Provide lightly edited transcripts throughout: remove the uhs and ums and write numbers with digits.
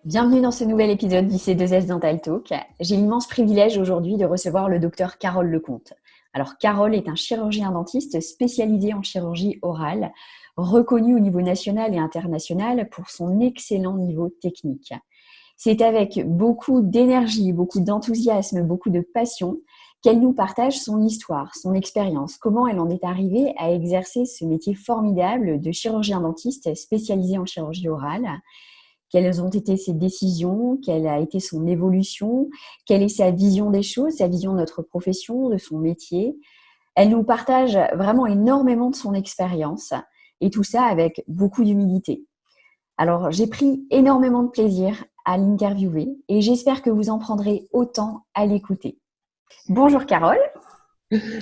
Bienvenue dans ce nouvel épisode du C2S Dental Talk. J'ai l'immense privilège aujourd'hui de recevoir le docteur Carole Lecomte. Alors, Carole est un chirurgien dentiste spécialisé en chirurgie orale, reconnu au niveau national et international pour son excellent niveau technique. C'est avec beaucoup d'énergie, beaucoup d'enthousiasme, beaucoup de passion qu'elle nous partage son histoire, son expérience, comment elle en est arrivée à exercer ce métier formidable de chirurgien dentiste spécialisé en chirurgie orale. Quelles ont été ses décisions, quelle a été son évolution, quelle est sa vision des choses, sa vision de notre profession, de son métier. Elle nous partage vraiment énormément de son expérience et tout ça avec beaucoup d'humilité. Alors, j'ai pris énormément de plaisir à l'interviewer et j'espère que vous en prendrez autant à l'écouter. Bonjour Carole.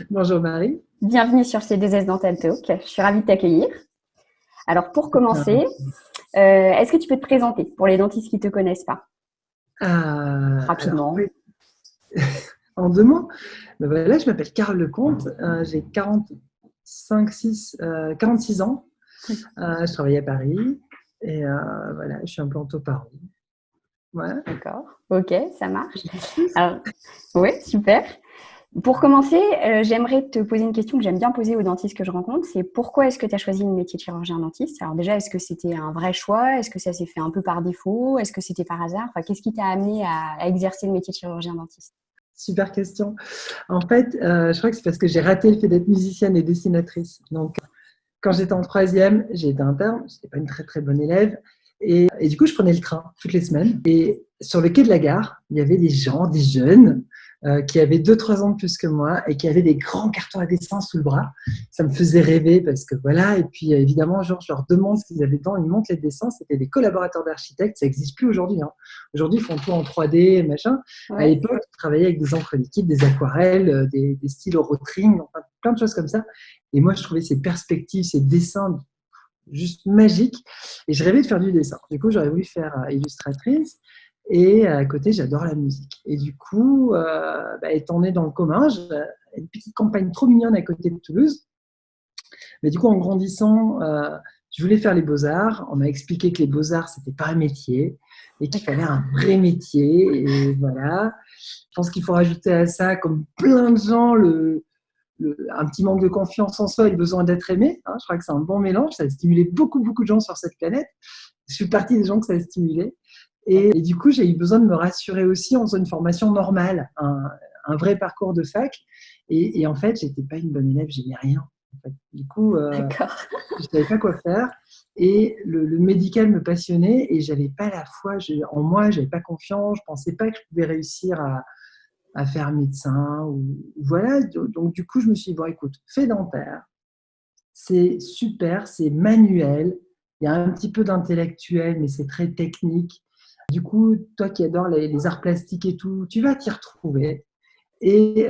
Bonjour Marie. Bienvenue sur C2S Dental Talk. Je suis ravie de t'accueillir. Alors, pour commencer, est-ce que tu peux te présenter pour les dentistes qui ne te connaissent pas? Rapidement. Alors, oui. En 2 mots, ben voilà, je m'appelle Carole Lecomte, j'ai 46 ans, je travaille à Paris et voilà, je suis implantoparent. Voilà. D'accord, ok, ça marche. Alors, oui, super. Pour commencer, j'aimerais te poser une question que j'aime bien poser aux dentistes que je rencontre, c'est pourquoi est-ce que tu as choisi le métier de chirurgien dentiste? Alors déjà, est-ce que c'était un vrai choix? Est-ce que ça s'est fait un peu par défaut? Est-ce que c'était par hasard? Enfin, qu'est-ce qui t'a amené à exercer le métier de chirurgien dentiste? Super question. En fait, je crois que c'est parce que j'ai raté le fait d'être musicienne et dessinatrice. Donc, quand j'étais en 3e, j'ai été interne, je n'étais pas une très très bonne élève. Et du coup, je prenais le train toutes les semaines. Et sur le quai de la gare, il y avait des gens, des jeunes, qui avaient 2-3 ans de plus que moi et qui avaient des grands cartons à dessin sous le bras. Ça me faisait rêver parce que voilà. Et puis, évidemment, genre, je leur demande ce qu'ils avaient dedans. Ils me montrent les dessins. C'était des collaborateurs d'architectes. Ça n'existe plus aujourd'hui. Hein. Aujourd'hui, ils font tout en 3D, machin. Ouais. À l'époque, ils travaillaient avec des encres liquides, des aquarelles, des stylos rotring, enfin, plein de choses comme ça. Et moi, je trouvais ces perspectives, ces dessins juste magiques. Et je rêvais de faire du dessin. Du coup, j'aurais voulu faire illustratrice. Et à côté, j'adore la musique. Et du coup, étant née dans le commun, j'ai une petite campagne trop mignonne à côté de Toulouse. Mais du coup, en grandissant, je voulais faire les beaux-arts. On m'a expliqué que les beaux-arts, c'était pas un métier et qu'il fallait un vrai métier. Et voilà. Je pense qu'il faut rajouter à ça, comme plein de gens, un petit manque de confiance en soi et le besoin d'être aimé. Hein, je crois que c'est un bon mélange. Ça a stimulé beaucoup, beaucoup de gens sur cette planète. Je suis partie des gens que ça a stimulé. Et du coup, j'ai eu besoin de me rassurer aussi en faisant une formation normale, un vrai parcours de fac. Et en fait, je n'étais pas une bonne élève, j'aimais rien. En fait. Du coup, je ne savais pas quoi faire. Et le médical me passionnait et je n'avais pas la foi en moi, je n'avais pas confiance, je ne pensais pas que je pouvais réussir à faire médecin. Voilà. Donc, du coup, je me suis dit, bon, écoute, fais dentaire. C'est super, c'est manuel. Il y a un petit peu d'intellectuel, mais c'est très technique. Du coup, toi qui adores les arts plastiques et tout, tu vas t'y retrouver. Et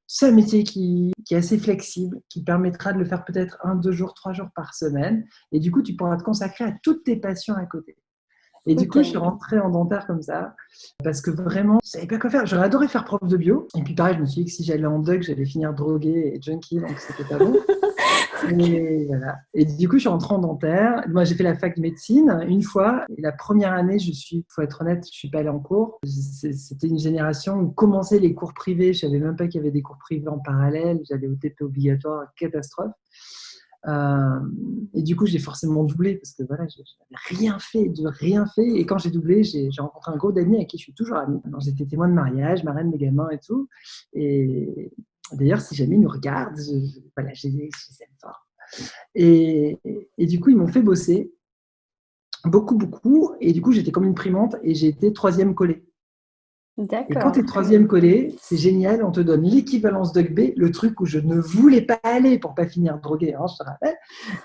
c'est un métier qui est assez flexible, qui permettra de le faire peut-être 1, 2 jours, 3 jours par semaine. Et du coup, tu pourras te consacrer à toutes tes passions à côté. Et du coup, je suis rentrée en dentaire comme ça, parce que vraiment, je ne savais pas quoi faire. J'aurais adoré faire prof de bio. Et puis pareil, je me suis dit que si j'allais en doc, j'allais finir droguée et junkie, donc c'était pas bon. Et voilà. Et du coup, je suis rentrée en dentaire. Moi, j'ai fait la fac de médecine une fois. Et la première année, faut être honnête, je suis pas allée en cours. C'était une génération où commençaient les cours privés. Je savais même pas qu'il y avait des cours privés en parallèle. J'allais au TP obligatoire, catastrophe. Et du coup, j'ai forcément doublé parce que voilà, je n'avais rien fait de rien fait. Et quand j'ai doublé, j'ai rencontré un groupe d'amis avec qui je suis toujours amie. Alors, j'étais témoin de mariage, marraine des gamins et tout. Et d'ailleurs, si jamais ils nous regardent, voilà, je les aime fort. Et du coup, ils m'ont fait bosser beaucoup, beaucoup. Et du coup, j'étais comme une primante et j'ai été 3e collée. D'accord. Et quand tu es 3e collée, c'est génial, on te donne l'équivalence d'UGB, le truc où je ne voulais pas aller pour ne pas finir droguée, hein, je te rappelle.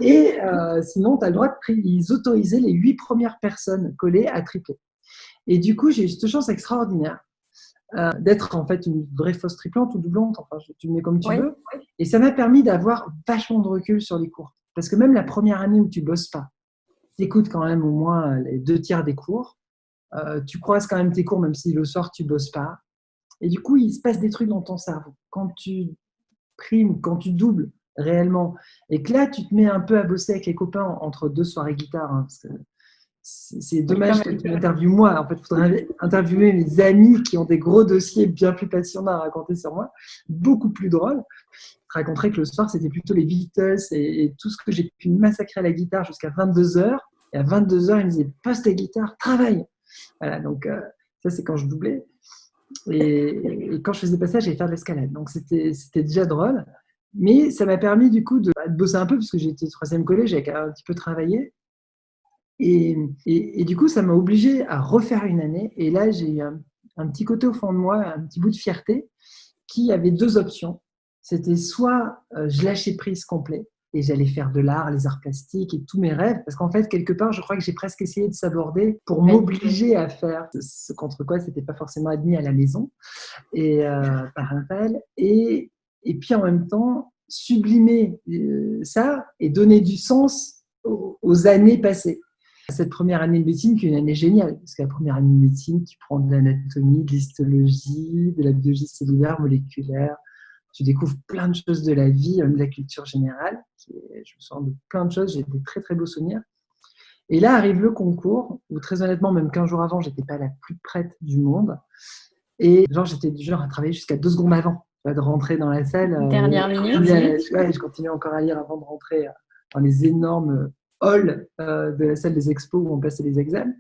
Et sinon, tu as le droit ils autorisaient les 8 premières personnes collées à tripler. Et du coup, j'ai eu cette chance extraordinaire d'être en fait une vraie fausse triplante ou doublante, enfin, tu me mets comme tu veux. Et ça m'a permis d'avoir vachement de recul sur les cours. Parce que même la première année où tu ne bosses pas, tu écoutes quand même au moins les 2 tiers des cours. Tu croises quand même tes cours, même si le soir, tu ne bosses pas. Et du coup, il se passe des trucs dans ton cerveau. Quand tu primes, quand tu doubles réellement, et que là, tu te mets un peu à bosser avec les copains entre deux soirées guitare, hein, parce que c'est Oui, quand dommage que même. tu m'interviewes moi. En fait, il faudrait interviewer mes amis qui ont des gros dossiers bien plus passionnants à raconter sur moi, beaucoup plus drôles. Je raconterais que le soir, c'était plutôt les Beatles et tout ce que j'ai pu massacrer à la guitare jusqu'à 22 heures. Et à 22 heures, ils me disaient, poste ta guitare, travaille. Voilà, donc ça, c'est quand je doublais. Et quand je faisais pas ça, j'allais faire de l'escalade. Donc c'était déjà drôle. Mais ça m'a permis du coup de bosser un peu, parce que j'étais troisième collège, j'avais un petit peu travaillé. Et du coup, ça m'a obligé à refaire une année. Et là, j'ai eu un petit côté au fond de moi, un petit bout de fierté, qui avait deux options. C'était soit je lâchais prise complet et j'allais faire de l'art, les arts plastiques et tous mes rêves. Parce qu'en fait, quelque part, je crois que j'ai presque essayé de s'aborder pour Oui. m'obliger à faire ce contre quoi c'était pas forcément admis à la maison et par un tel. Et puis en même temps, sublimer ça et donner du sens aux années passées. Cette première année de médecine, qui est une année géniale, parce que la première année de médecine, tu prends de l'anatomie, de l'histologie, de la biologie cellulaire, moléculaire, tu découvres plein de choses de la vie, de la culture générale. Je me souviens de plein de choses, j'ai des très très beaux souvenirs. Et là arrive le concours, où très honnêtement, même 15 jours avant, j'étais pas la plus prête du monde. Et genre, j'étais du genre à travailler jusqu'à 2 secondes avant de rentrer dans la salle. Dernière minute. Je continuais encore à lire avant de rentrer dans les énormes halls de la salle des expos où on passait les examens.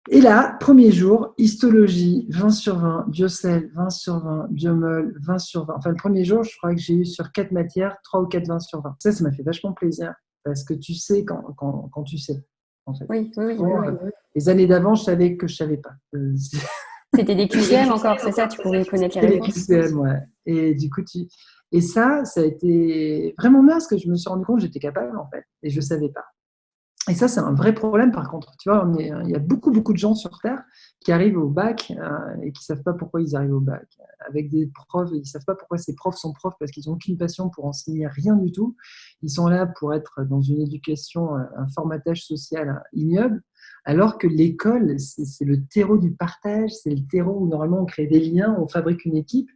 Et là, premier jour, histologie, 20 sur 20, biocell, 20 sur 20, biomol, 20 sur 20. Enfin, le premier jour, je crois que j'ai eu sur 4 matières, 3 ou 4 20 sur 20. Ça m'a fait vachement plaisir, parce que tu sais quand tu sais, en fait. Oui, oui, oui. Bon, les années d'avant, je savais que je ne savais pas. C'était des QCM encore, c'est ça? Tu pouvais connaître les Les réponses. QCM, ouais. Et du coup, et ça a été vraiment bien, parce que je me suis rendu compte que j'étais capable, en fait, et je ne savais pas. Et ça, c'est un vrai problème, par contre. Tu vois, il y a beaucoup, beaucoup de gens sur Terre qui arrivent au bac et qui ne savent pas pourquoi ils arrivent au bac. Avec des profs, ils ne savent pas pourquoi ces profs sont profs, parce qu'ils n'ont aucune passion pour enseigner rien du tout. Ils sont là pour être dans une éducation, un formatage social ignoble, alors que l'école, c'est le terreau du partage, c'est le terreau où normalement on crée des liens, on fabrique une équipe.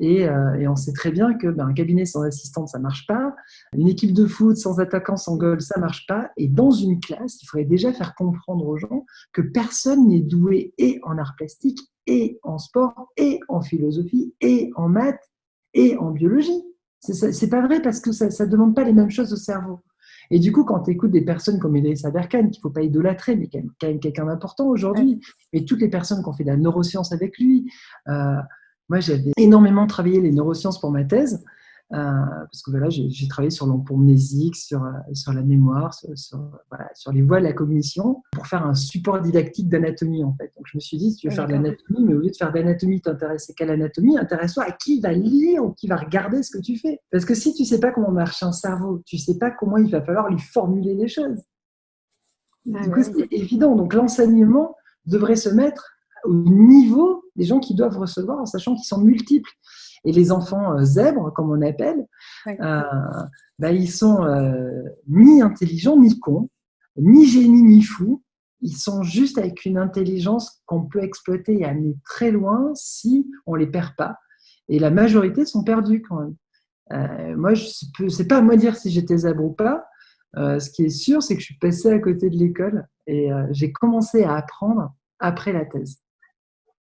Et on sait très bien que un cabinet sans assistante, ça ne marche pas. Une équipe de foot sans attaquant, sans goal, ça ne marche pas. Et dans une classe, il faudrait déjà faire comprendre aux gens que personne n'est doué et en art plastique, et en sport, et en philosophie, et en maths, et en biologie. C'est pas vrai, parce que ça ne demande pas les mêmes choses au cerveau. Et du coup, quand tu écoutes des personnes comme Idrissa Berkane, qu'il ne faut pas idolâtrer, mais quand même quelqu'un d'important aujourd'hui, et toutes les personnes qui ont fait de la neuroscience avec lui, moi, j'avais énormément travaillé les neurosciences pour ma thèse, parce que voilà, j'ai travaillé sur l'empomnésique, sur la mémoire, sur les voies de la cognition, pour faire un support didactique d'anatomie, en fait. Donc, je me suis dit, si tu veux faire de l'anatomie, mais au lieu de faire d'anatomie, t'intéresser qu'à l'anatomie, intéresse-toi à qui va lire ou qui va regarder ce que tu fais. Parce que si tu ne sais pas comment marche un cerveau, tu ne sais pas comment il va falloir lui formuler les choses. Du coup, c'est évident. Donc, l'enseignement devrait se mettre au niveau des gens qui doivent recevoir, en sachant qu'ils sont multiples. Et les enfants zèbres, comme on appelle, ils sont ni intelligents, ni cons, ni génies, ni fous. Ils sont juste avec une intelligence qu'on peut exploiter et amener très loin si on ne les perd pas. Et la majorité sont perdus quand même. Moi, c'est pas à moi de dire si j'étais zèbre ou pas. Ce qui est sûr, c'est que je suis passé à côté de l'école et j'ai commencé à apprendre après la thèse.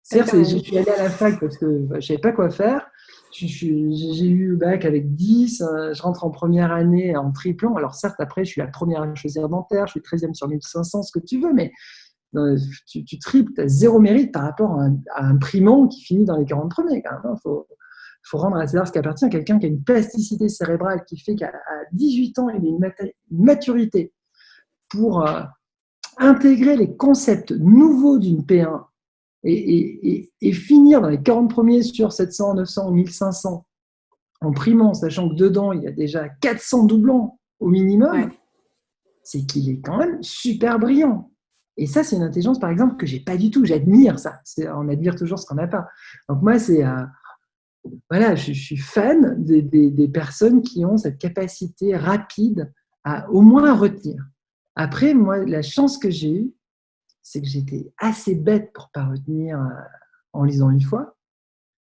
C'est-à-dire, je suis allée à la fac parce que je ne savais pas quoi faire. J'ai eu le bac avec 10, je rentre en première année en triplant. Alors certes, après, je suis la première à choisir dentaire, je suis 13e sur 1500, ce que tu veux, mais tu triples, tu as zéro mérite par rapport à un primant qui finit dans les 40 premiers. Il faut rendre à César ce qui appartient à quelqu'un qui a une plasticité cérébrale qui fait qu'à 18 ans, il a une maturité pour intégrer les concepts nouveaux d'une P1 et finir dans les 40 premiers sur 700, 900, 1500 en primant, sachant que dedans, il y a déjà 400 doublons au minimum, c'est qu'il est quand même super brillant. Et ça, c'est une intelligence, par exemple, que je n'ai pas du tout. J'admire ça. On admire toujours ce qu'on n'a pas. Donc moi, voilà, je suis fan des personnes qui ont cette capacité rapide à au moins retenir. Après, moi, la chance que j'ai eue, c'est que j'étais assez bête pour ne pas retenir en lisant une fois.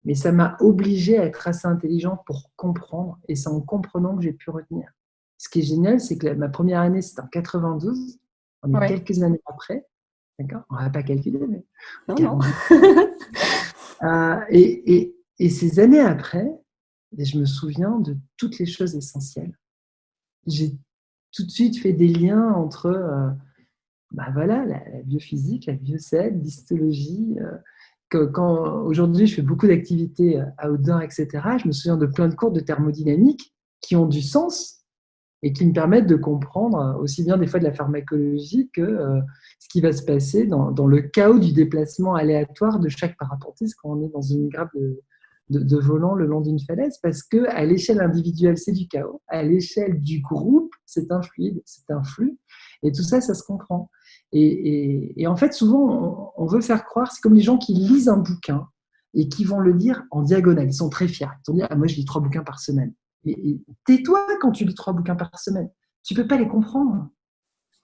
Mais ça m'a obligée à être assez intelligente pour comprendre, et c'est en comprenant que j'ai pu retenir. Ce qui est génial, c'est que ma première année, c'était en 92, on est Ouais. quelques années après, d'accord? On ne va pas calculer, mais Non, non. 40. Et ces années après, je me souviens de toutes les choses essentielles. J'ai tout de suite fait des liens entre voilà, la biophysique, la biocède, l'histologie. Aujourd'hui, je fais beaucoup d'activités outdoor, etc., je me souviens de plein de cours de thermodynamique qui ont du sens et qui me permettent de comprendre aussi bien des fois de la pharmacologie que ce qui va se passer dans le chaos du déplacement aléatoire de chaque parapentiste quand on est dans une grappe de volant le long d'une falaise, parce qu'à l'échelle individuelle, c'est du chaos, à l'échelle du groupe, c'est un fluide, c'est un flux, et tout ça, ça se comprend. Et en fait, souvent, on veut faire croire, c'est comme les gens qui lisent un bouquin et qui vont le lire en diagonale, ils sont très fiers, ils vont dire, ah, moi je lis 3 bouquins par semaine. Et tais-toi quand tu lis 3 bouquins par semaine. Tu ne peux pas les comprendre.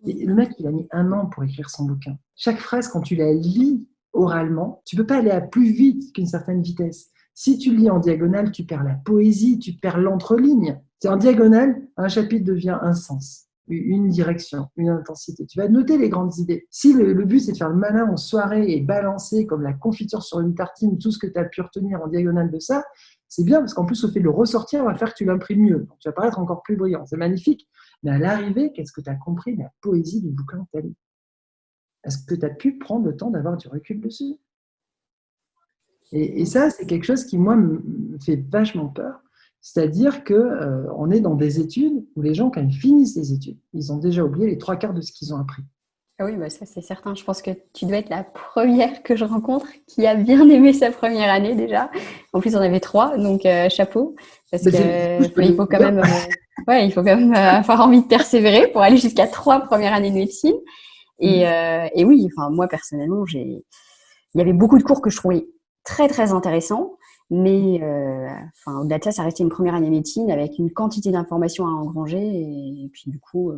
Et le mec, il a mis 1 an pour écrire son bouquin. Chaque phrase, quand tu la lis oralement, tu ne peux pas aller à plus vite qu'une certaine vitesse. Si tu lis en diagonale, tu perds la poésie, tu perds l'entreligne. C'est en diagonale, un chapitre devient un sens, une direction, une intensité. Tu vas noter les grandes idées. Si le but, c'est de faire le malin en soirée et balancer comme la confiture sur une tartine tout ce que tu as pu retenir en diagonale de ça, c'est bien parce qu'en plus, au fait de le ressortir, on va faire que tu l'imprimes mieux. Donc, tu vas paraître encore plus brillant. C'est magnifique. Mais à l'arrivée, qu'est-ce que tu as compris de la poésie du bouquin que tu as lu? Est-ce que tu as pu prendre le temps d'avoir du recul dessus? Et ça, c'est quelque chose qui, moi, me fait vachement peur. C'est-à-dire qu'on est dans des études où les gens, quand ils finissent les études, ils ont déjà oublié les 3/4 de ce qu'ils ont appris. Ah oui, bah ça c'est certain. Je pense que tu dois être la première que je rencontre qui a bien aimé sa première année déjà. En plus, on avait 3, donc chapeau. Parce Mais que je peux il les faut quand dire. même, il faut quand même avoir envie de persévérer pour aller jusqu'à 3 premières années de médecine. Et oui, enfin moi personnellement, il y avait beaucoup de cours que je trouvais très très intéressants, mais au-delà de ça, ça restait une première année de médecine avec une quantité d'informations à engranger. Et puis du coup,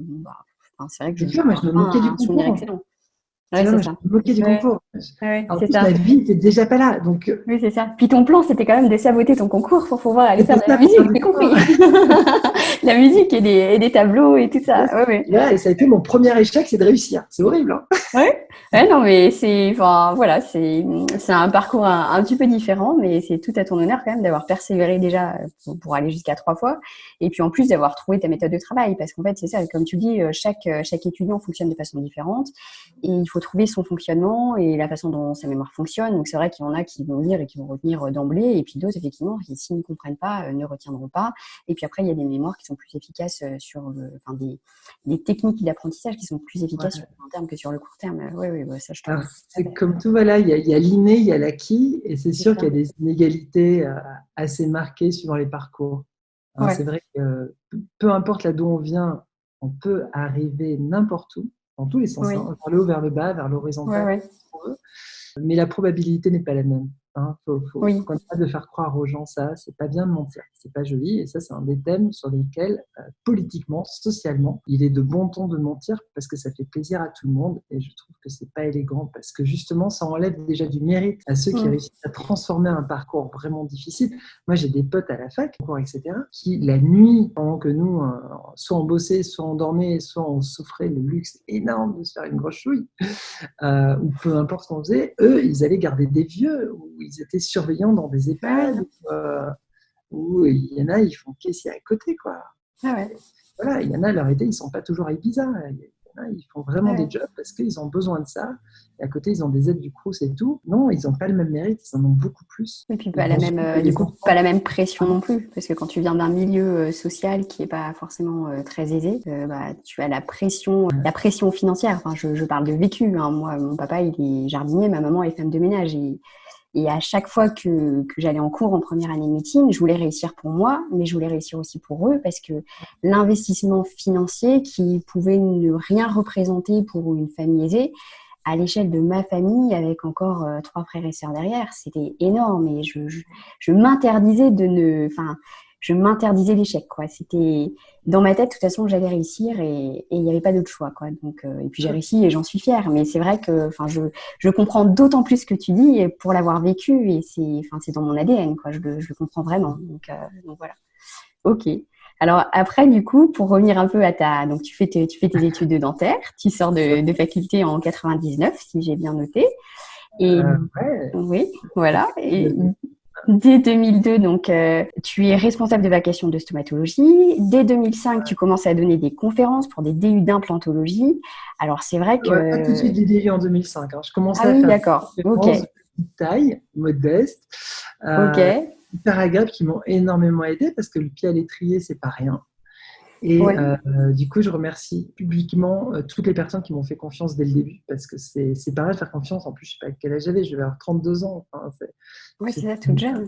c'est vrai que je C'est ne clair, moi, garde je me pas moquais du un souvenir concours. excellent. Tu Ouais, vois, c'est moi, je ça. me moquais du Ouais, concours. ouais, En c'est plus, ça. ma vie n'était déjà pas là. Donc, Oui, c'est ça. Puis ton plan, c'était quand même de saboter ton concours pour pouvoir aller faire c'était de la ça pour musique, faire le j'ai compris. concours. La musique et des tableaux et tout ça. Ouais, ouais. Et ça a été mon premier échec, c'est de réussir. C'est horrible. Hein. Ouais, ouais, non, mais c'est un parcours un petit peu différent, mais c'est tout à ton honneur quand même d'avoir persévéré déjà pour aller jusqu'à 3 fois, et puis en plus d'avoir trouvé ta méthode de travail, parce qu'en fait c'est ça, comme tu dis, chaque étudiant fonctionne de façon différente, et il faut trouver son fonctionnement et la façon dont sa mémoire fonctionne. Donc c'est vrai qu'il y en a qui vont lire et qui vont retenir d'emblée, et puis d'autres effectivement qui s'ils ne comprennent pas ne retiendront pas. Et puis après il y a des mémoires qui sont plus efficaces des techniques d'apprentissage qui sont plus efficaces sur Ouais. le long terme que sur le court terme. Oui, oui, bah, ça je te Alors, rejoins tout à c'est fait. comme tout, voilà, il y a l'inné, il y a l'acquis, et c'est C'est sûr ça. qu'il y a des inégalités assez marquées suivant les parcours. Hein, c'est Ouais, vrai que peu importe là d'où on vient, on peut arriver n'importe où, dans tous les sens, oui, hein, vers le haut, vers le bas, vers ouais, l'horizontal, ouais, mais la probabilité n'est pas la même. Hein. Faut oui. quand même de faire croire aux gens ça, c'est pas bien de mentir, c'est pas joli, et ça c'est un des thèmes sur lesquels politiquement, socialement, il est de bon ton de mentir parce que ça fait plaisir à tout le monde, et je trouve que c'est pas élégant parce que justement ça enlève déjà du mérite à ceux qui Mm. réussissent à transformer un parcours vraiment difficile. Moi j'ai des potes à la fac, etc., qui la nuit, pendant que nous, soit on bossait, soit on dormait, soit on s'offrait le luxe énorme de se faire une grosse chouille, ou peu importe ce qu'on faisait, eux, ils allaient garder des vieux, ou ils étaient surveillants dans des Ouais, ouais. EHPAD, où il y en a, ils font caissier à côté, quoi. Ah ouais, Voilà, il y en a, leur été, ils ne sont pas toujours à Ibiza. Il y en a, ils font ah vraiment des ouais. jobs parce qu'ils ont besoin de ça. Et à côté, ils ont des aides du Crous et tout. Non, ils n'ont pas le même mérite, ils en ont beaucoup plus. Et puis Ils pas la vont même, suivre du les coup, pas enfants. la même pression non plus, parce que quand tu viens d'un milieu social qui est pas forcément très aisé, tu as la pression financière. Enfin, je parle de vécu. Hein. Moi, mon papa, il est jardinier, ma maman est femme de ménage, et à chaque fois que j'allais en cours en première année de médecine, je voulais réussir pour moi, mais je voulais réussir aussi pour eux, parce que l'investissement financier qui pouvait ne rien représenter pour une famille aisée, à l'échelle de ma famille, avec encore 3 frères et sœurs derrière, c'était énorme. Et je m'interdisais de ne... Enfin, je m'interdisais l'échec, quoi. C'était dans ma tête, de toute façon, j'allais réussir et il n'y avait pas d'autre choix, quoi. Donc, et puis j'ai réussi et j'en suis fière. Mais c'est vrai que, enfin, je comprends d'autant plus ce que tu dis et pour l'avoir vécu et c'est dans mon ADN, quoi. Je le comprends vraiment. Donc voilà. Ok. Alors après, du coup, pour revenir un peu donc tu fais tes études de dentaire, tu sors de faculté en 99, si j'ai bien noté. Et Ouais. oui, voilà. Et dès 2002, donc, tu es responsable de vacations de stomatologie. Dès 2005, tu commences à donner des conférences pour des DU d'implantologie. Alors, c'est vrai Ouais, pas tout de que... suite, j'ai débuté en 2005. Je Ah commençais à oui, faire des d'accord. Ok. conférences de petite taille, modeste, Ok. hyper agréables, qui m'ont énormément aidé parce que le pied à l'étrier, c'est pas rien. Et Ouais. du coup, je remercie publiquement toutes les personnes qui m'ont fait confiance dès le début parce que c'est pareil de faire confiance. En plus, je sais pas quel âge j'avais, je vais avoir 32 ans. Enfin, Ouais, c'est c'est- ça, toute jeune.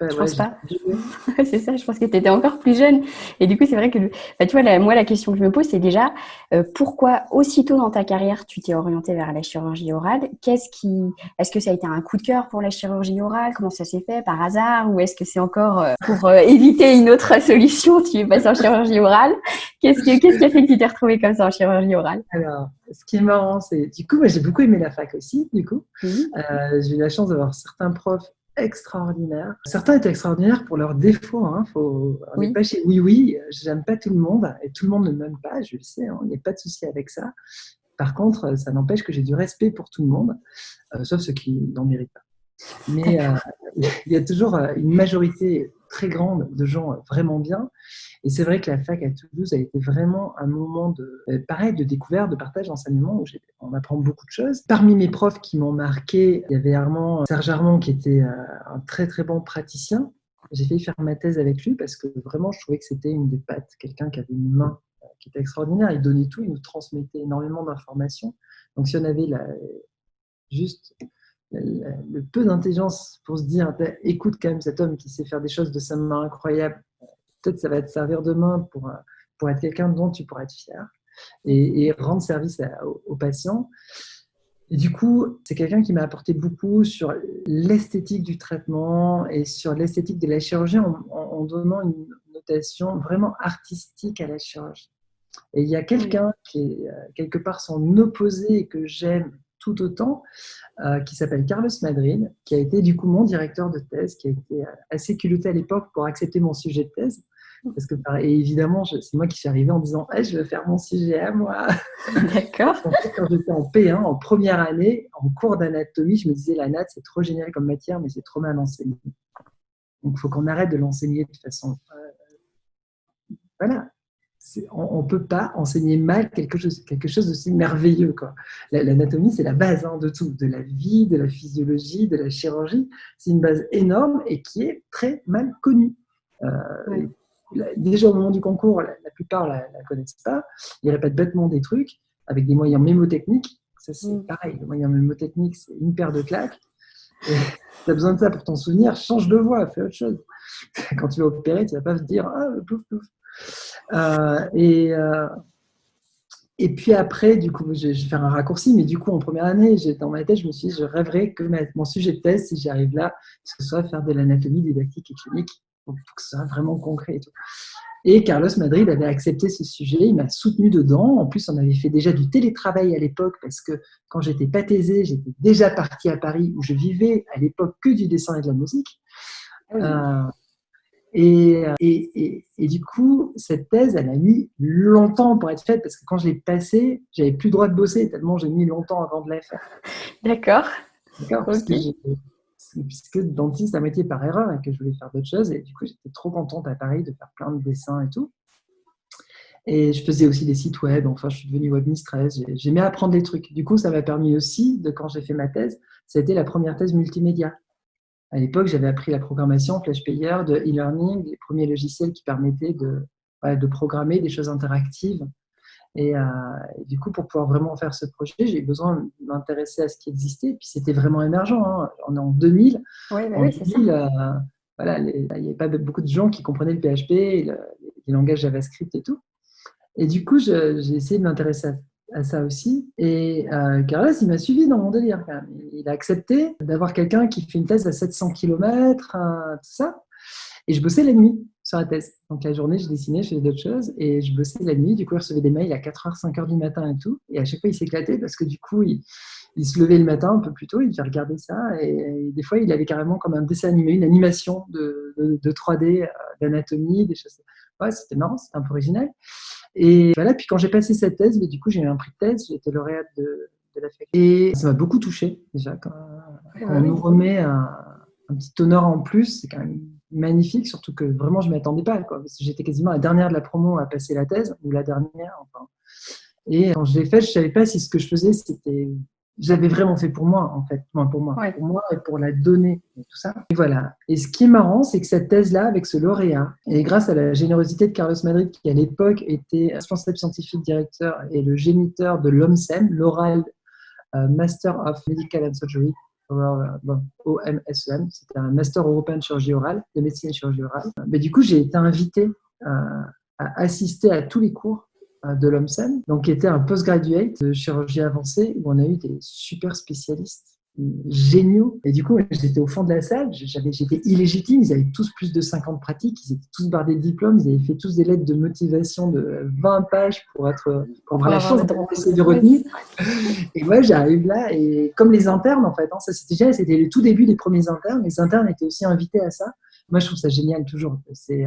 Je ouais, pense j'ai pas. joué. C'est ça, je pense que tu étais encore plus jeune. Et du coup, c'est vrai que, bah, tu vois, moi, la question que je me pose, c'est déjà pourquoi aussitôt dans ta carrière, tu t'es orientée vers la chirurgie orale? Est-ce que ça a été un coup de cœur pour la chirurgie orale? Comment ça s'est fait par hasard? Ou est-ce que c'est encore pour éviter une autre solution, tu es passé en chirurgie orale? Qu'est-ce qui a fait que tu t'es retrouvée comme ça en chirurgie orale? Alors, ce qui est marrant, c'est du coup, moi, j'ai beaucoup aimé la fac aussi. Du coup, Oui, j'ai eu la chance d'avoir certains profs extraordinaires. Certains étaient extraordinaires pour leurs défauts. On n'est oui, pas chez Oui Oui. J'aime pas tout le monde et tout le monde ne m'aime pas. Je le sais. Il n'y a pas de souci avec ça. Par contre, ça n'empêche que j'ai du respect pour tout le monde, sauf ceux qui n'en méritent pas. Mais d'accord. il y a toujours une majorité très grande de gens vraiment bien. Et c'est vrai que la fac à Toulouse a été vraiment un moment pareil, de découverte, de partage, d'enseignement où on apprend beaucoup de choses. Parmi mes profs qui m'ont marqué, il y avait Serge Armand qui était un très très bon praticien. J'ai failli faire ma thèse avec lui parce que vraiment je trouvais que c'était une des pattes, quelqu'un qui avait une main qui était extraordinaire. Il donnait tout, il nous transmettait énormément d'informations. Donc si on avait juste le peu d'intelligence pour se dire, écoute quand même cet homme qui sait faire des choses de sa main incroyables, peut-être ça va te servir demain pour être quelqu'un dont tu pourras être fier et rendre service aux patients. Et du coup, c'est quelqu'un qui m'a apporté beaucoup sur l'esthétique du traitement et sur l'esthétique de la chirurgie en donnant une notation vraiment artistique à la chirurgie. Et il y a Oui. quelqu'un qui est quelque part son opposé et que j'aime tout autant, qui s'appelle Carlos Madrid, qui a été du coup mon directeur de thèse, qui a été assez culotté à l'époque pour accepter mon sujet de thèse. Parce que, et évidemment, c'est moi qui suis arrivée en disant hey, je veux faire mon sujet à moi. D'accord. En fait, quand j'étais en P1, en première année, en cours d'anatomie, je me disais la nat, c'est trop génial comme matière, mais c'est trop mal enseigné. Donc, il faut qu'on arrête de l'enseigner de façon. Voilà. On ne peut pas enseigner mal quelque chose d'aussi merveilleux. Quoi. L'anatomie, c'est la base de tout, de la vie, de la physiologie, de la chirurgie. C'est une base énorme et qui est très mal connue. Ouais. Déjà au moment du concours, la plupart ne la connaissent pas. Ils répètent bêtement des trucs avec des moyens mémotechniques. Ça, c'est Mm. pareil. Le moyen mémotechnique, c'est une paire de claques. Et tu as besoin de ça pour t'en souvenir, change de voix, fais autre chose. Quand tu vas opérer, tu ne vas pas te dire ah, pouf, pouf. Euh, et, euh, et puis après, du coup, je vais faire un raccourci, mais du coup, en première année, dans ma tête, je me suis dit, je rêverais que mon sujet de thèse, si j'y arrive là, ce soit faire de l'anatomie didactique et clinique, pour que ce soit vraiment concret et tout. Et Carlos Madrid avait accepté ce sujet, il m'a soutenu dedans. En plus, on avait fait déjà du télétravail à l'époque, parce que quand j'étais pas thésée, j'étais déjà partie à Paris, où je vivais à l'époque que du dessin et de la musique. Ah oui. Euh, et du coup, cette thèse, elle a mis longtemps pour être faite parce que quand je l'ai passée, j'avais plus le droit de bosser tellement j'ai mis longtemps avant de la faire. D'accord. D'accord. Ok. Puisque dentiste à moitié par erreur et que je voulais faire d'autres choses. Et du coup, j'étais trop contente à Paris de faire plein de dessins et tout. Et je faisais aussi des sites web. Enfin, je suis devenue web mistress. J'aimais apprendre des trucs. Du coup, ça m'a permis aussi, quand j'ai fait ma thèse, ça a été la première thèse multimédia. À l'époque, j'avais appris la programmation, Flash Player, de e-learning, les premiers logiciels qui permettaient de programmer des choses interactives. Et du coup, pour pouvoir vraiment faire ce projet, j'ai eu besoin de m'intéresser à ce qui existait. Et puis, c'était vraiment émergent. On est en 2000. Ouais, bah En oui, c'est ça. 2000, voilà, il n'y avait pas beaucoup de gens qui comprenaient le PHP, les langages JavaScript et tout. Et du coup, j'ai essayé de m'intéresser à ça aussi. Et Carlos, il m'a suivi dans mon délire quand même. Il a accepté d'avoir quelqu'un qui fait une thèse à 700 km, tout ça. Et je bossais la nuit. sur la thèse. Donc la journée, je dessinais, je faisais d'autres choses et je bossais la nuit. Du coup, il recevait des mails à 4h, 5h du matin et tout. Et à chaque fois, il s'éclatait parce que du coup, il se levait le matin un peu plus tôt, il devait regarder ça. Et des fois, il avait carrément comme un dessin animé, une animation de 3D, d'anatomie, des choses. Ouais, c'était marrant, c'était un peu original. Et voilà, puis quand j'ai passé cette thèse, mais du coup, j'ai eu un prix de thèse, j'ai été lauréate de la fac. Et ça m'a beaucoup touchée, déjà. Quand on nous remet un petit honneur en plus, c'est quand même magnifique, surtout que vraiment, je ne m'y attendais pas, quoi, parce que j'étais quasiment la dernière de la promo à passer la thèse, ou la dernière, enfin. Et quand je l'ai fait, je ne savais pas si ce que je faisais, c'était... J'avais vraiment fait pour moi, en fait. Enfin, pour moi et pour la donner, et tout ça. Et voilà. Et ce qui est marrant, c'est que cette thèse-là, avec ce lauréat, et grâce à la générosité de Carlos Madrid, qui à l'époque était responsable scientifique directeur et le géniteur de l'OMSEM, l'Oral Master of Medical and Surgery, OMSEM, c'était un Master européen de chirurgie orale, de médecine et chirurgie orale. Mais du coup, j'ai été invitée à assister à tous les cours de l'OMSEM, donc qui était un postgraduate de chirurgie avancée où on a eu des super spécialistes géniaux. Et du coup, j'étais au fond de la salle, j'étais illégitime, ils avaient tous plus de 50 pratiques, ils étaient tous bardés de diplômes, ils avaient fait tous des lettres de motivation de 20 pages pour avoir la chance d'être de retenu. Et moi, j'arrive là, et comme les internes, en fait, ça c'était le tout début des premiers internes, les internes étaient aussi invités à ça. Moi, je trouve ça génial toujours. C'est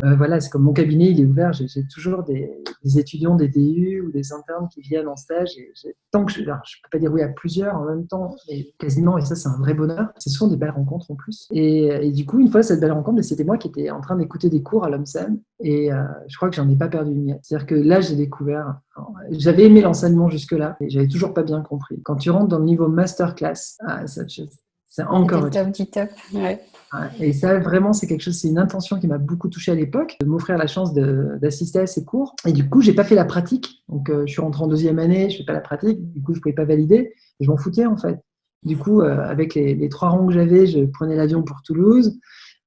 comme mon cabinet, il est ouvert. J'ai toujours des étudiants des DU ou des internes qui viennent en stage. Et tant que je peux pas dire oui à plusieurs en même temps, mais quasiment, et ça, c'est un vrai bonheur. Ce sont des belles rencontres en plus. Et du coup, une fois cette belle rencontre, c'était moi qui étais en train d'écouter des cours à l'OMSEM. Et je crois que j'en ai pas perdu une miette. C'est-à-dire que là, j'ai découvert. J'avais aimé l'enseignement jusque-là, et j'avais toujours pas bien compris. Quand tu rentres dans le niveau masterclass, c'est encore top du top. Ouais. Et ça, vraiment, c'est quelque chose, c'est une intention qui m'a beaucoup touchée à l'époque, de m'offrir la chance d'assister à ces cours. Et du coup, j'ai pas fait la pratique. Donc, je suis rentré en deuxième année, je fais pas la pratique. Du coup, je pouvais pas valider. Et je m'en foutais, en fait. Du coup, avec les 3 rangs que j'avais, je prenais l'avion pour Toulouse.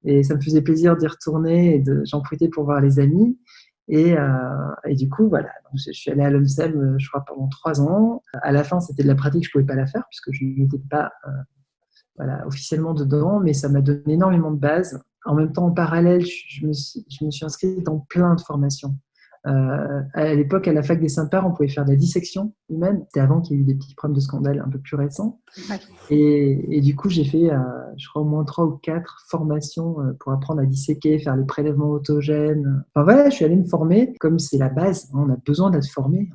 Et ça me faisait plaisir d'y retourner. Et j'en profitais pour voir les amis. Et du coup, voilà. Donc, je suis allée à l'OMSEM, je crois, pendant 3 ans. À la fin, c'était de la pratique, je pouvais pas la faire puisque je n'étais pas officiellement dedans, mais ça m'a donné énormément de bases. En même temps, en parallèle, je me suis inscrite dans plein de formations. À l'époque, à la fac des Saints-Pères, on pouvait faire de la dissection humaine. C'était avant qu'il y ait eu des petits problèmes de scandale un peu plus récents. Ouais. Et du coup, j'ai fait, je crois, au moins 3 ou 4 formations pour apprendre à disséquer, faire les prélèvements autogènes. Enfin voilà, je suis allée me former. Comme c'est la base, on a besoin d'être formé.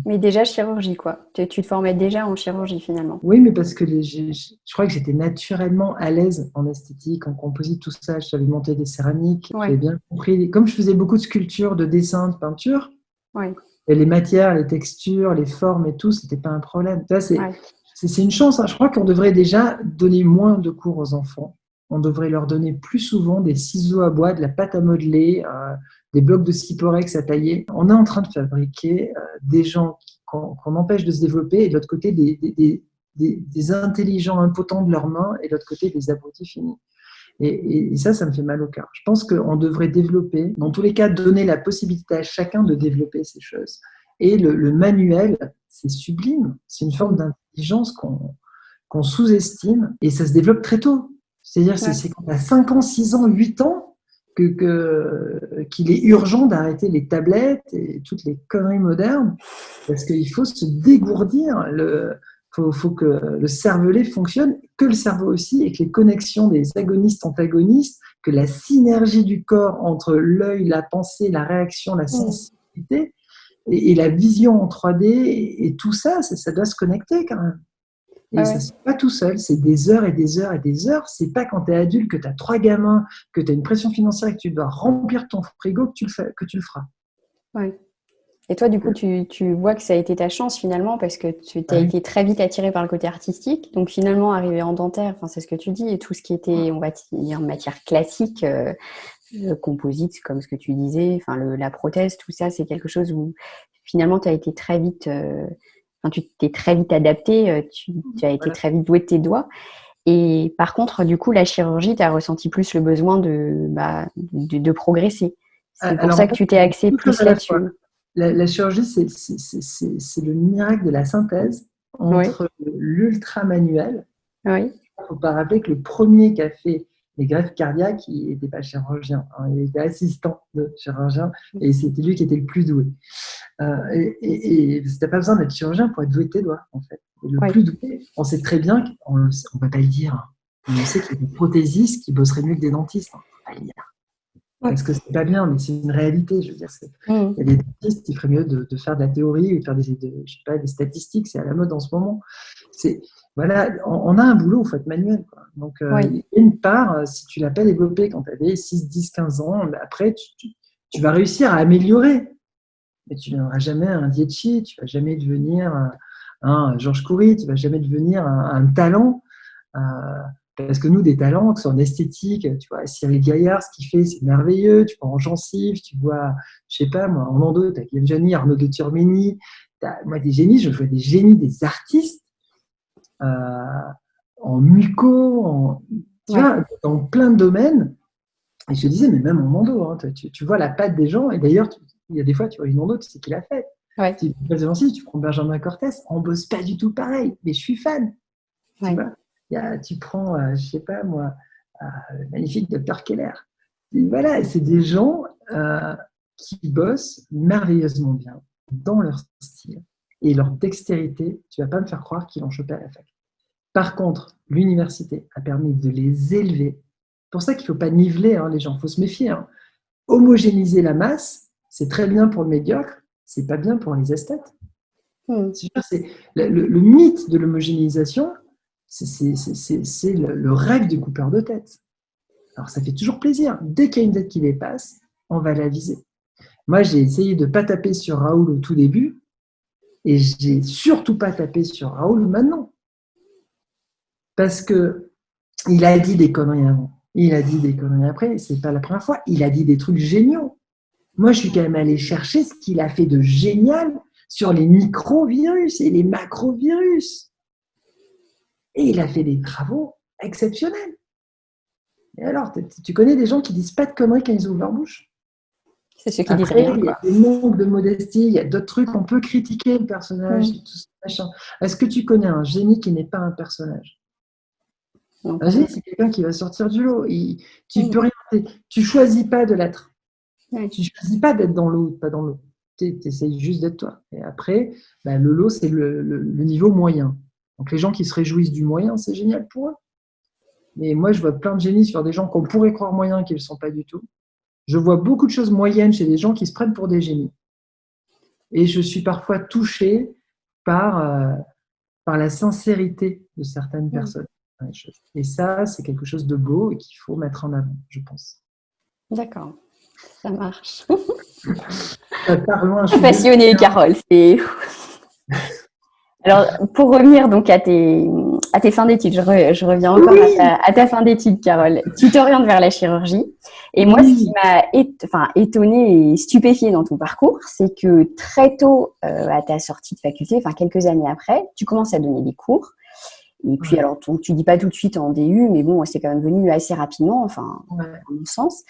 Mais déjà chirurgie, quoi. Tu te formais déjà en chirurgie, finalement. Oui, mais parce que je crois que j'étais naturellement à l'aise en esthétique, en composite, tout ça. Je savais monter des céramiques. Ouais. J'avais bien compris. Comme je faisais beaucoup de sculptures, de dessins, de peinture, ouais. Et les matières, les textures, les formes et tout, c'était pas un problème. Ça, c'est une chance. Hein. Je crois qu'on devrait déjà donner moins de cours aux enfants. On devrait leur donner plus souvent des ciseaux à bois, de la pâte à modeler, des blocs de Stiporex à tailler. On est en train de fabriquer des gens qu'on empêche de se développer, et de l'autre côté, des intelligents impotents de leurs mains, et de l'autre côté, des abrutis finis. Et ça me fait mal au cœur. Je pense qu'on devrait développer, dans tous les cas, donner la possibilité à chacun de développer ces choses. Et le manuel, c'est sublime. C'est une forme d'intelligence qu'on sous-estime, et ça se développe très tôt. C'est-à-dire, c'est quand à 5 ans, 6 ans, 8 ans, qu'il est urgent d'arrêter les tablettes et toutes les conneries modernes, parce qu'il faut se dégourdir. Faut que le cervelet fonctionne, que le cerveau aussi, et que les connexions des agonistes-antagonistes, que la synergie du corps entre l'œil, la pensée, la réaction, la sensibilité et la vision en 3D, et tout ça, ça doit se connecter quand même. Et ça ne se fait pas tout seul, c'est des heures et des heures et des heures. C'est pas quand tu es adulte, que tu as 3 gamins, que tu as une pression financière et que tu dois remplir ton frigo que tu le feras. Ouais. Et toi, du coup, tu vois que ça a été ta chance finalement, parce que tu as été très vite attiré par le côté artistique. Donc finalement, arrivé en dentaire, c'est ce que tu dis, et tout ce qui était, on va dire, matière classique, composite, comme ce que tu disais, la prothèse, tout ça, c'est quelque chose où finalement, tu as été très vite... tu t'es très vite adapté, tu as été très vite doué de tes doigts. Et par contre, du coup, la chirurgie, tu as ressenti plus le besoin de progresser. C'est pour ça que tu t'es axé plus là-dessus. La chirurgie, c'est le miracle de la synthèse entre l'ultra manuel. Il ne faut pas rappeler que le premier qui a fait les greffes cardiaques, il n'était pas chirurgien, hein, il était assistant de chirurgien et c'était lui qui était le plus doué. Et tu n'as pas besoin d'être chirurgien pour être doué de tes doigts, en fait. Et le plus doué, on sait très bien qu'on ne va pas le dire, mais on sait qu'il y a des prothésistes qui bosseraient mieux que des dentistes. On va pas le dire. Parce que c'est pas bien, mais c'est une réalité. Je veux dire, il y a des dentistes qui feraient mieux de faire de la théorie ou de faire je sais pas, des statistiques. C'est à la mode en ce moment. Voilà, on a un boulot, il faut être manuel, quoi. Donc, il y a une part, si tu l'as pas développé quand tu avais 6, 10, 15 ans, après, tu vas réussir à améliorer. Mais tu ne deviendras jamais un Dietschy, tu ne vas jamais devenir un Georges Coury, tu ne vas jamais devenir un talent. Parce que nous, des talents, que ce soit en esthétique, tu vois, Cyril Gaillard, ce qu'il fait, c'est merveilleux. Tu vois en gencive, tu vois, je sais pas, moi, en endo, tu as Yevgeny, Arnaud de Turmény. Moi, des génies, je vois des génies, des artistes en muco, tu vois, dans plein de domaines. Et je te disais, mais même en endo, hein, tu vois la patte des gens. Et d'ailleurs, il y a des fois, tu vois une endo, tu sais qui l'a fait. Tu prends Benjamin Cortès, on bosse pas du tout pareil, mais je suis fan. Tu vois, tu prends, je sais pas moi, le magnifique Dr Keller. Et voilà, c'est des gens qui bossent merveilleusement bien dans leur style et leur dextérité. Tu vas pas me faire croire qu'ils l'ont chopé à la fac. Par contre, l'université a permis de les élever. C'est pour ça qu'il ne faut pas niveler les gens, il faut se méfier. Homogénéiser la masse, c'est très bien pour le médiocre, c'est pas bien pour les esthètes. C'est le mythe de l'homogénéisation, c'est le rêve du coupeur de tête. Alors ça fait toujours plaisir. Dès qu'il y a une tête qui dépasse, on va la viser. Moi, j'ai essayé de ne pas taper sur Raoul au tout début et j'ai surtout pas tapé sur Raoul maintenant. Parce qu'il a dit des conneries avant. Il a dit des conneries après. C'est pas la première fois. Il a dit des trucs géniaux. Moi, je suis quand même allé chercher ce qu'il a fait de génial sur les microvirus et les macrovirus. Et il a fait des travaux exceptionnels. Et alors, tu connais des gens qui disent pas de conneries quand ils ouvrent leur bouche? C'est ceux qui disent rien. Il y a des manques de modestie, il y a d'autres trucs. On peut critiquer le personnage. Tout ça, machin. Est-ce que tu connais un génie qui n'est pas un personnage? Un génie, c'est quelqu'un qui va sortir du lot. Tu choisis pas de l'être. Tu choisis pas d'être dans l'eau ou pas dans l'eau. Tu essayes juste d'être toi. Et après, le lot, c'est le niveau moyen. Donc les gens qui se réjouissent du moyen, c'est génial pour eux. Mais moi, je vois plein de génies sur des gens qu'on pourrait croire moyens qu'ils ne le sont pas du tout. Je vois beaucoup de choses moyennes chez des gens qui se prennent pour des génies. Et je suis parfois touchée par la sincérité de certaines personnes. Et ça, c'est quelque chose de beau et qu'il faut mettre en avant, je pense. D'accord, ça marche. Parlons, passionnée, Carole. Alors, pour revenir donc à tes fins d'études, je reviens encore à ta fin d'études, Carole. Tu t'orientes vers la chirurgie. Et moi, ce qui m'a étonnée et stupéfiée dans ton parcours, c'est que très tôt, à ta sortie de faculté, quelques années après, tu commences à donner des cours. Et puis, alors, tu dis pas tout de suite en DU, mais bon, c'est quand même venu assez rapidement, à mon sens.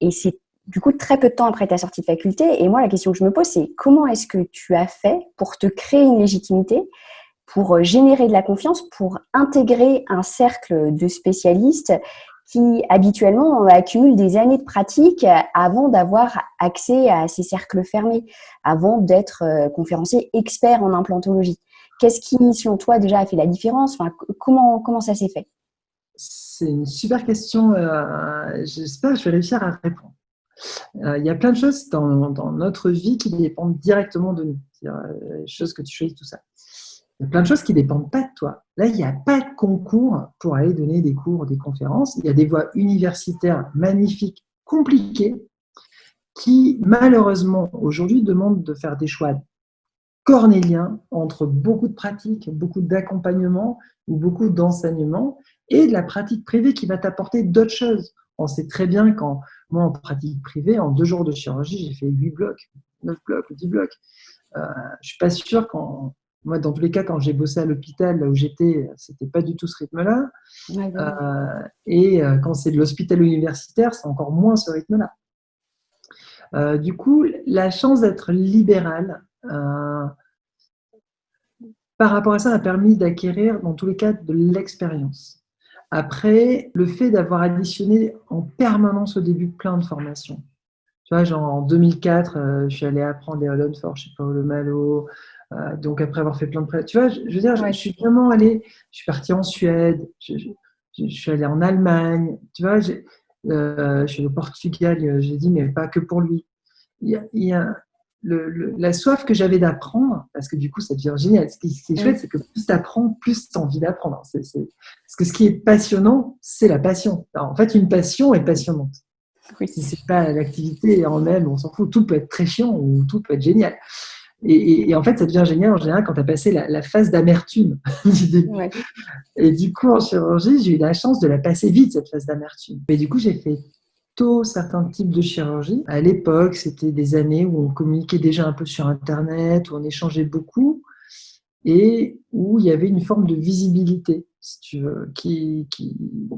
Et c'est du coup très peu de temps après ta sortie de faculté. Et moi, la question que je me pose, c'est comment est-ce que tu as fait pour te créer une légitimité, pour générer de la confiance, pour intégrer un cercle de spécialistes qui habituellement accumulent des années de pratique avant d'avoir accès à ces cercles fermés, avant d'être conférencier expert en implantologie. Qu'est-ce qui, selon toi, déjà a fait la différence? Comment ça s'est fait? C'est une super question. J'espère que je vais réussir à répondre. Il y a plein de choses dans notre vie qui dépendent directement de nous. C'est-à-dire les choses que tu choisis, tout ça. Il y a plein de choses qui ne dépendent pas de toi. Là, il n'y a pas de concours pour aller donner des cours, des conférences. Il y a des voies universitaires magnifiques, compliquées, qui, malheureusement, aujourd'hui, demandent de faire des choix cornéliens entre beaucoup de pratiques, beaucoup d'accompagnement ou beaucoup d'enseignement et de la pratique privée qui va t'apporter d'autres choses. On sait très bien quand, moi, en pratique privée, en 2 jours de chirurgie, j'ai fait 8 blocs, 9 blocs ou 10 blocs. Je ne suis pas sûre moi, dans tous les cas, quand j'ai bossé à l'hôpital, là où j'étais, c'était pas du tout ce rythme-là. Et quand c'est de l'hôpital universitaire, c'est encore moins ce rythme-là. Du coup, la chance d'être libéral, par rapport à ça, a permis d'acquérir, dans tous les cas, de l'expérience. Après, le fait d'avoir additionné en permanence au début plein de formations. Tu vois, genre en 2004, je suis allé apprendre les Holland-Fort, je sais pas, le Malo. Donc après avoir fait plein de tu vois, je veux dire, je suis vraiment allée, je suis partie en Suède, je suis allée en Allemagne, tu vois, je suis allée au Portugal, j'ai dit, mais pas que pour lui. Il y a la soif que j'avais d'apprendre, parce que du coup, ça devient génial. Ce qui est chouette, c'est que plus tu apprends, plus tu as envie d'apprendre. Parce que ce qui est passionnant, c'est la passion. Alors, en fait, une passion est passionnante. Oui. Si c'est pas l'activité en elle, on s'en fout. Tout peut être très chiant ou tout peut être génial. Et en fait, ça devient génial en général quand tu as passé la phase d'amertume du début. Ouais. Et du coup, en chirurgie, j'ai eu la chance de la passer vite, cette phase d'amertume. Et du coup, j'ai fait tôt certains types de chirurgie. À l'époque, c'était des années où on communiquait déjà un peu sur Internet, où on échangeait beaucoup et où il y avait une forme de visibilité, si tu veux,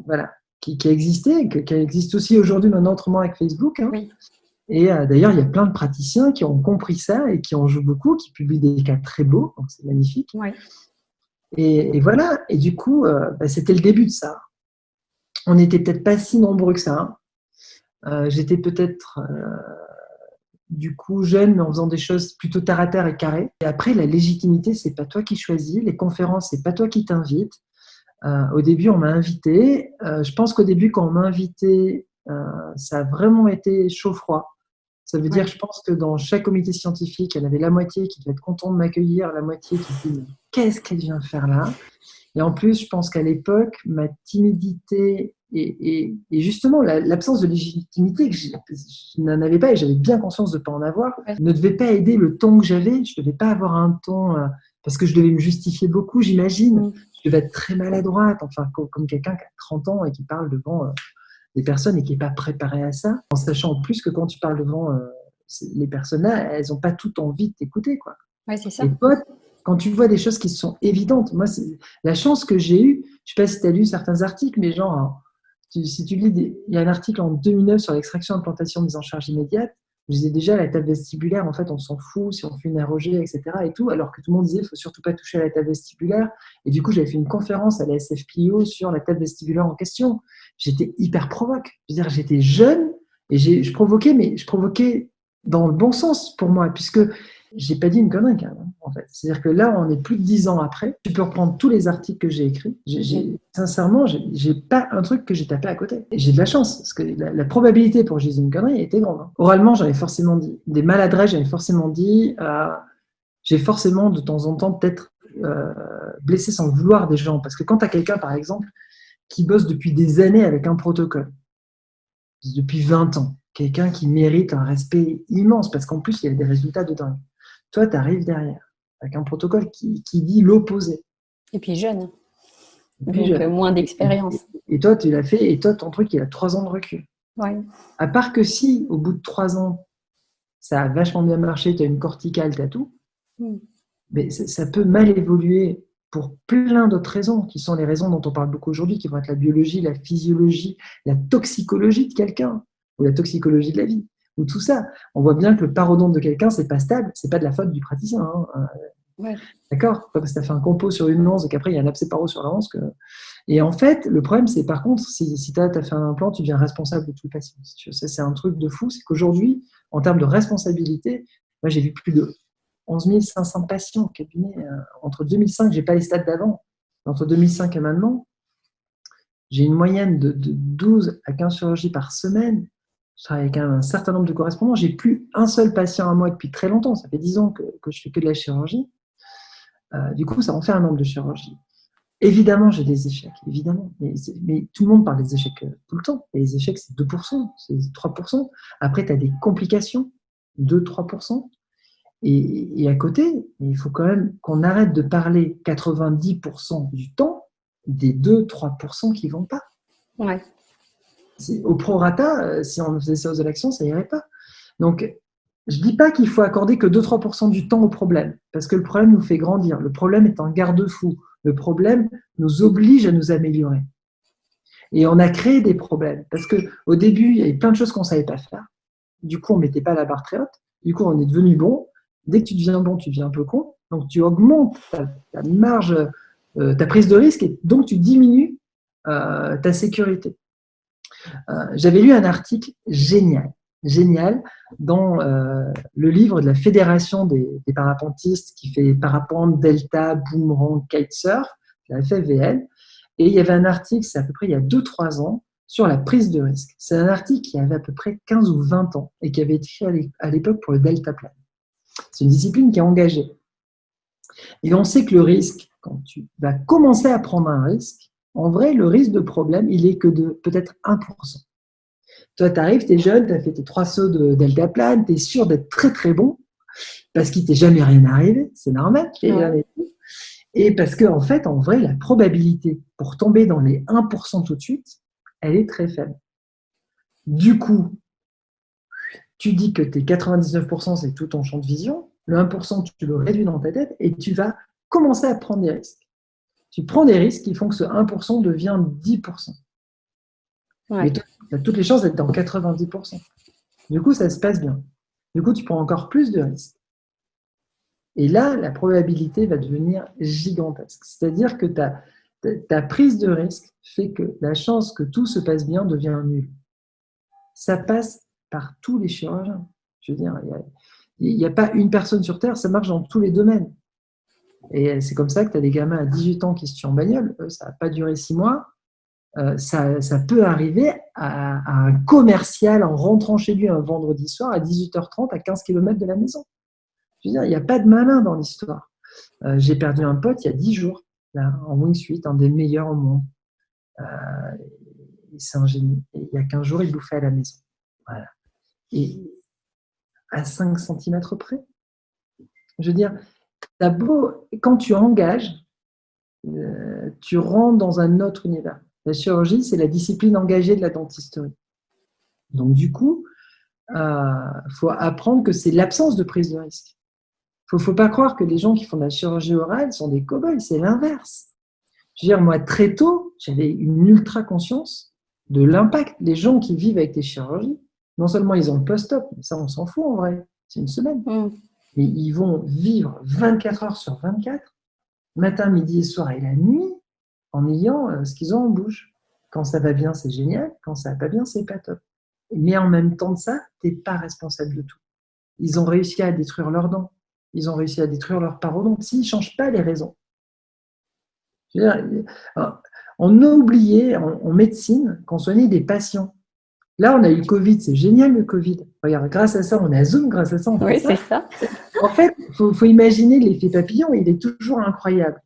voilà, qui existait, qui existe aussi aujourd'hui maintenant autrement avec Facebook. Hein. Oui. Et d'ailleurs, il y a plein de praticiens qui ont compris ça et qui en jouent beaucoup, qui publient des cas très beaux, donc c'est magnifique. Ouais. Et voilà, et du coup, c'était le début de ça. On n'était peut-être pas si nombreux que ça. J'étais peut-être du coup jeune, mais en faisant des choses plutôt terre à terre et carré. Et après, la légitimité, c'est pas toi qui choisis. Les conférences, c'est pas toi qui t'invites. Au début, on m'a invité. Je pense qu'au début, quand on m'a invité, ça a vraiment été chaud-froid. Ça veut dire, je pense que dans chaque comité scientifique, il y en avait la moitié qui devait être content de m'accueillir, la moitié qui se dit mais qu'est-ce qu'elle vient faire là? Et en plus, je pense qu'à l'époque, ma timidité et justement l'absence de légitimité que je n'en avais pas et j'avais bien conscience de ne pas en avoir, ne devait pas aider le ton que j'avais. Je ne devais pas avoir un ton parce que je devais me justifier beaucoup, j'imagine. Je devais être très maladroite, enfin comme quelqu'un qui a 30 ans et qui parle devant des personnes et qui n'est pas préparé à ça, en sachant en plus que quand tu parles devant les personnes-là, elles n'ont pas toutes envie de t'écouter, quoi. Ouais, c'est ça. Et toi, quand tu vois des choses qui sont évidentes, moi, c'est la chance que j'ai eue, je ne sais pas si tu as lu certains articles, mais genre, si tu lis, il y a un article en 2009 sur l'extraction, implantation, mise en charge immédiate. Je disais déjà, la table vestibulaire, en fait, on s'en fout si on fait une ROG, etc. et tout, alors que tout le monde disait, il ne faut surtout pas toucher à la table vestibulaire. Et du coup, j'avais fait une conférence à la SFPIO sur la table vestibulaire en question. J'étais hyper provoque. Je veux dire, j'étais jeune et je provoquais, mais je provoquais dans le bon sens pour moi, puisque j'ai pas dit une connerie quand même, en fait. C'est-à-dire que là, on est plus de 10 ans après. Tu peux reprendre tous les articles que j'ai écrits. Sincèrement, j'ai pas un truc que j'ai tapé à côté. Et j'ai de la chance, parce que la probabilité pour que je dise une connerie était grande. Hein. Oralement, j'en ai forcément dit. Des maladresses, j'en ai forcément dit. J'ai forcément, de temps en temps, peut-être blessé sans le vouloir des gens. Parce que quand tu as quelqu'un, par exemple, qui bosse depuis des années avec un protocole, depuis 20 ans, quelqu'un qui mérite un respect immense, parce qu'en plus, il y a des résultats de dingue. Toi, tu arrives derrière, avec un protocole qui dit l'opposé. Et puis jeune. Puis donc moins d'expérience. Et toi, tu l'as fait, et toi, ton truc, il a 3 ans de recul. Ouais. À part que si, au bout de 3 ans, ça a vachement bien marché, tu as une corticale, tu as tout, mais ça peut mal évoluer pour plein d'autres raisons, qui sont les raisons dont on parle beaucoup aujourd'hui, qui vont être la biologie, la physiologie, la toxicologie de quelqu'un, ou la toxicologie de la vie, ou tout ça. On voit bien que le parodonte de quelqu'un, c'est pas stable, c'est pas de la faute du praticien. Hein. Ouais. D'accord? Pas parce que tu as fait un compo sur une once et qu'après il y a un abcès paro sur la once. Et en fait, le problème, c'est par contre, si tu as fait un implant, tu deviens responsable de tout le patient. Ça, c'est un truc de fou, c'est qu'aujourd'hui, en termes de responsabilité, moi j'ai vu plus de 11 500 patients au cabinet. Entre 2005, je n'ai pas les stats d'avant, entre 2005 et maintenant, j'ai une moyenne de 12 à 15 chirurgies par semaine. Je travaille avec un certain nombre de correspondants. J'ai plus un seul patient à moi depuis très longtemps. Ça fait 10 ans que je fais que de la chirurgie. Du coup, ça en fait un nombre de chirurgies. Évidemment, j'ai des échecs, évidemment. Mais tout le monde parle des échecs tout le temps. Et les échecs, c'est 2%, c'est 3%. Après, tu as des complications, 2-3%. Et à côté, il faut quand même qu'on arrête de parler 90% du temps des 2-3% qui ne vont pas. Ouais. Au prorata, si on faisait ça aux élections, ça n'irait pas. Donc, je ne dis pas qu'il faut accorder que 2-3% du temps au problème, parce que le problème nous fait grandir. Le problème est un garde-fou. Le problème nous oblige à nous améliorer. Et on a créé des problèmes, parce qu'au début, il y avait plein de choses qu'on ne savait pas faire. Du coup, on ne mettait pas la barre très haute. Du coup, on est devenu bon. Dès que tu deviens bon, tu deviens un peu con. Donc, tu augmentes ta marge, ta prise de risque, et donc tu diminues ta sécurité. J'avais lu un article génial, dans le livre de la Fédération des parapentistes qui fait parapente, delta, boomerang, kitesurf, la FFVL. Et il y avait un article, c'est à peu près il y a 2-3 ans, sur la prise de risque. C'est un article qui avait à peu près 15 ou 20 ans et qui avait été écrit à l'époque pour le deltaplane. C'est une discipline qui est engagée. Et on sait que le risque, quand tu vas commencer à prendre un risque, en vrai, le risque de problème, il est que de peut-être 1%. Toi, tu arrives, tu es jeune, tu as fait tes 3 sauts de deltaplane, tu es sûr d'être très très bon, parce qu'il t'est jamais rien arrivé, c'est normal. Ouais. Et parce qu'en fait, en vrai, la probabilité pour tomber dans les 1% tout de suite, elle est très faible. Du coup, tu dis que tes 99%, c'est tout ton champ de vision, le 1%, tu le réduis dans ta tête et tu vas commencer à prendre des risques. Tu prends des risques qui font que ce 1% devient 10%. Mais Ouais. toi, tu as toutes les chances d'être dans 90%. Du coup, ça se passe bien. Du coup, tu prends encore plus de risques. Et là, la probabilité va devenir gigantesque. C'est-à-dire que ta prise de risque fait que la chance que tout se passe bien devient nulle. Ça passe par tous les chirurgiens. Je veux dire, il n'y a pas une personne sur Terre, ça marche dans tous les domaines. Et c'est comme ça que tu as des gamins à 18 ans qui se tuent en bagnole. Ça n'a pas duré 6 mois. Ça peut arriver à un commercial en rentrant chez lui un vendredi soir à 18h30 à 15 km de la maison. Je veux dire, il n'y a pas de malin dans l'histoire. J'ai perdu un pote il y a 10 jours, là, en wingsuit, un des meilleurs au monde. C'est un génie. Et il y a 15 jours, il bouffait à la maison. Voilà. Et à 5 cm près. Je veux dire, t'as beau, quand tu engages, tu rentres dans un autre univers. La chirurgie, c'est la discipline engagée de la dentisterie. Donc, du coup, faut apprendre que c'est l'absence de prise de risque. Faut pas croire que les gens qui font de la chirurgie orale sont des cow-boys, c'est l'inverse. Je veux dire, moi, très tôt, j'avais une ultra conscience de l'impact. Les gens qui vivent avec des chirurgies, non seulement ils ont le post-op, mais ça, on s'en fout en vrai, c'est une semaine. Et ils vont vivre 24 heures sur 24, matin, midi et soir et la nuit, en ayant ce qu'ils ont en bouche. Quand ça va bien, c'est génial. Quand ça va pas bien, c'est pas top. Mais en même temps de ça, tu n'es pas responsable de tout. Ils ont réussi à détruire leurs dents. Ils ont réussi à détruire leurs parodonties. Ils ne changent pas les raisons. Je veux dire, on a oublié en médecine qu'on soignait des patients. Là, on a eu le Covid, c'est génial le Covid. Regarde, grâce à ça, on a Zoom, grâce à ça, on fait Oui, c'est ça. ça. En fait, faut imaginer l'effet papillon, il est toujours incroyable.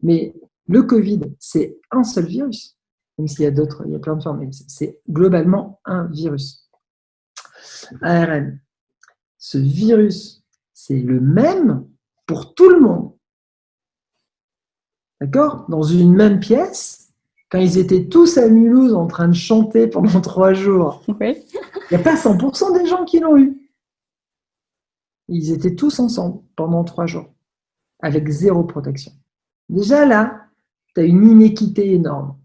Mais le Covid, c'est un seul virus, même s'il y a d'autres, il y a plein de formes, mais c'est globalement un virus. ARN. Ce virus, c'est le même pour tout le monde. D'accord? Dans une même pièce, quand ils étaient tous à Mulhouse en train de chanter pendant 3 jours, Oui. il n'y a pas 100% des gens qui l'ont eu. Ils étaient tous ensemble pendant 3 jours, avec zéro protection. Déjà là, tu as une inéquité énorme.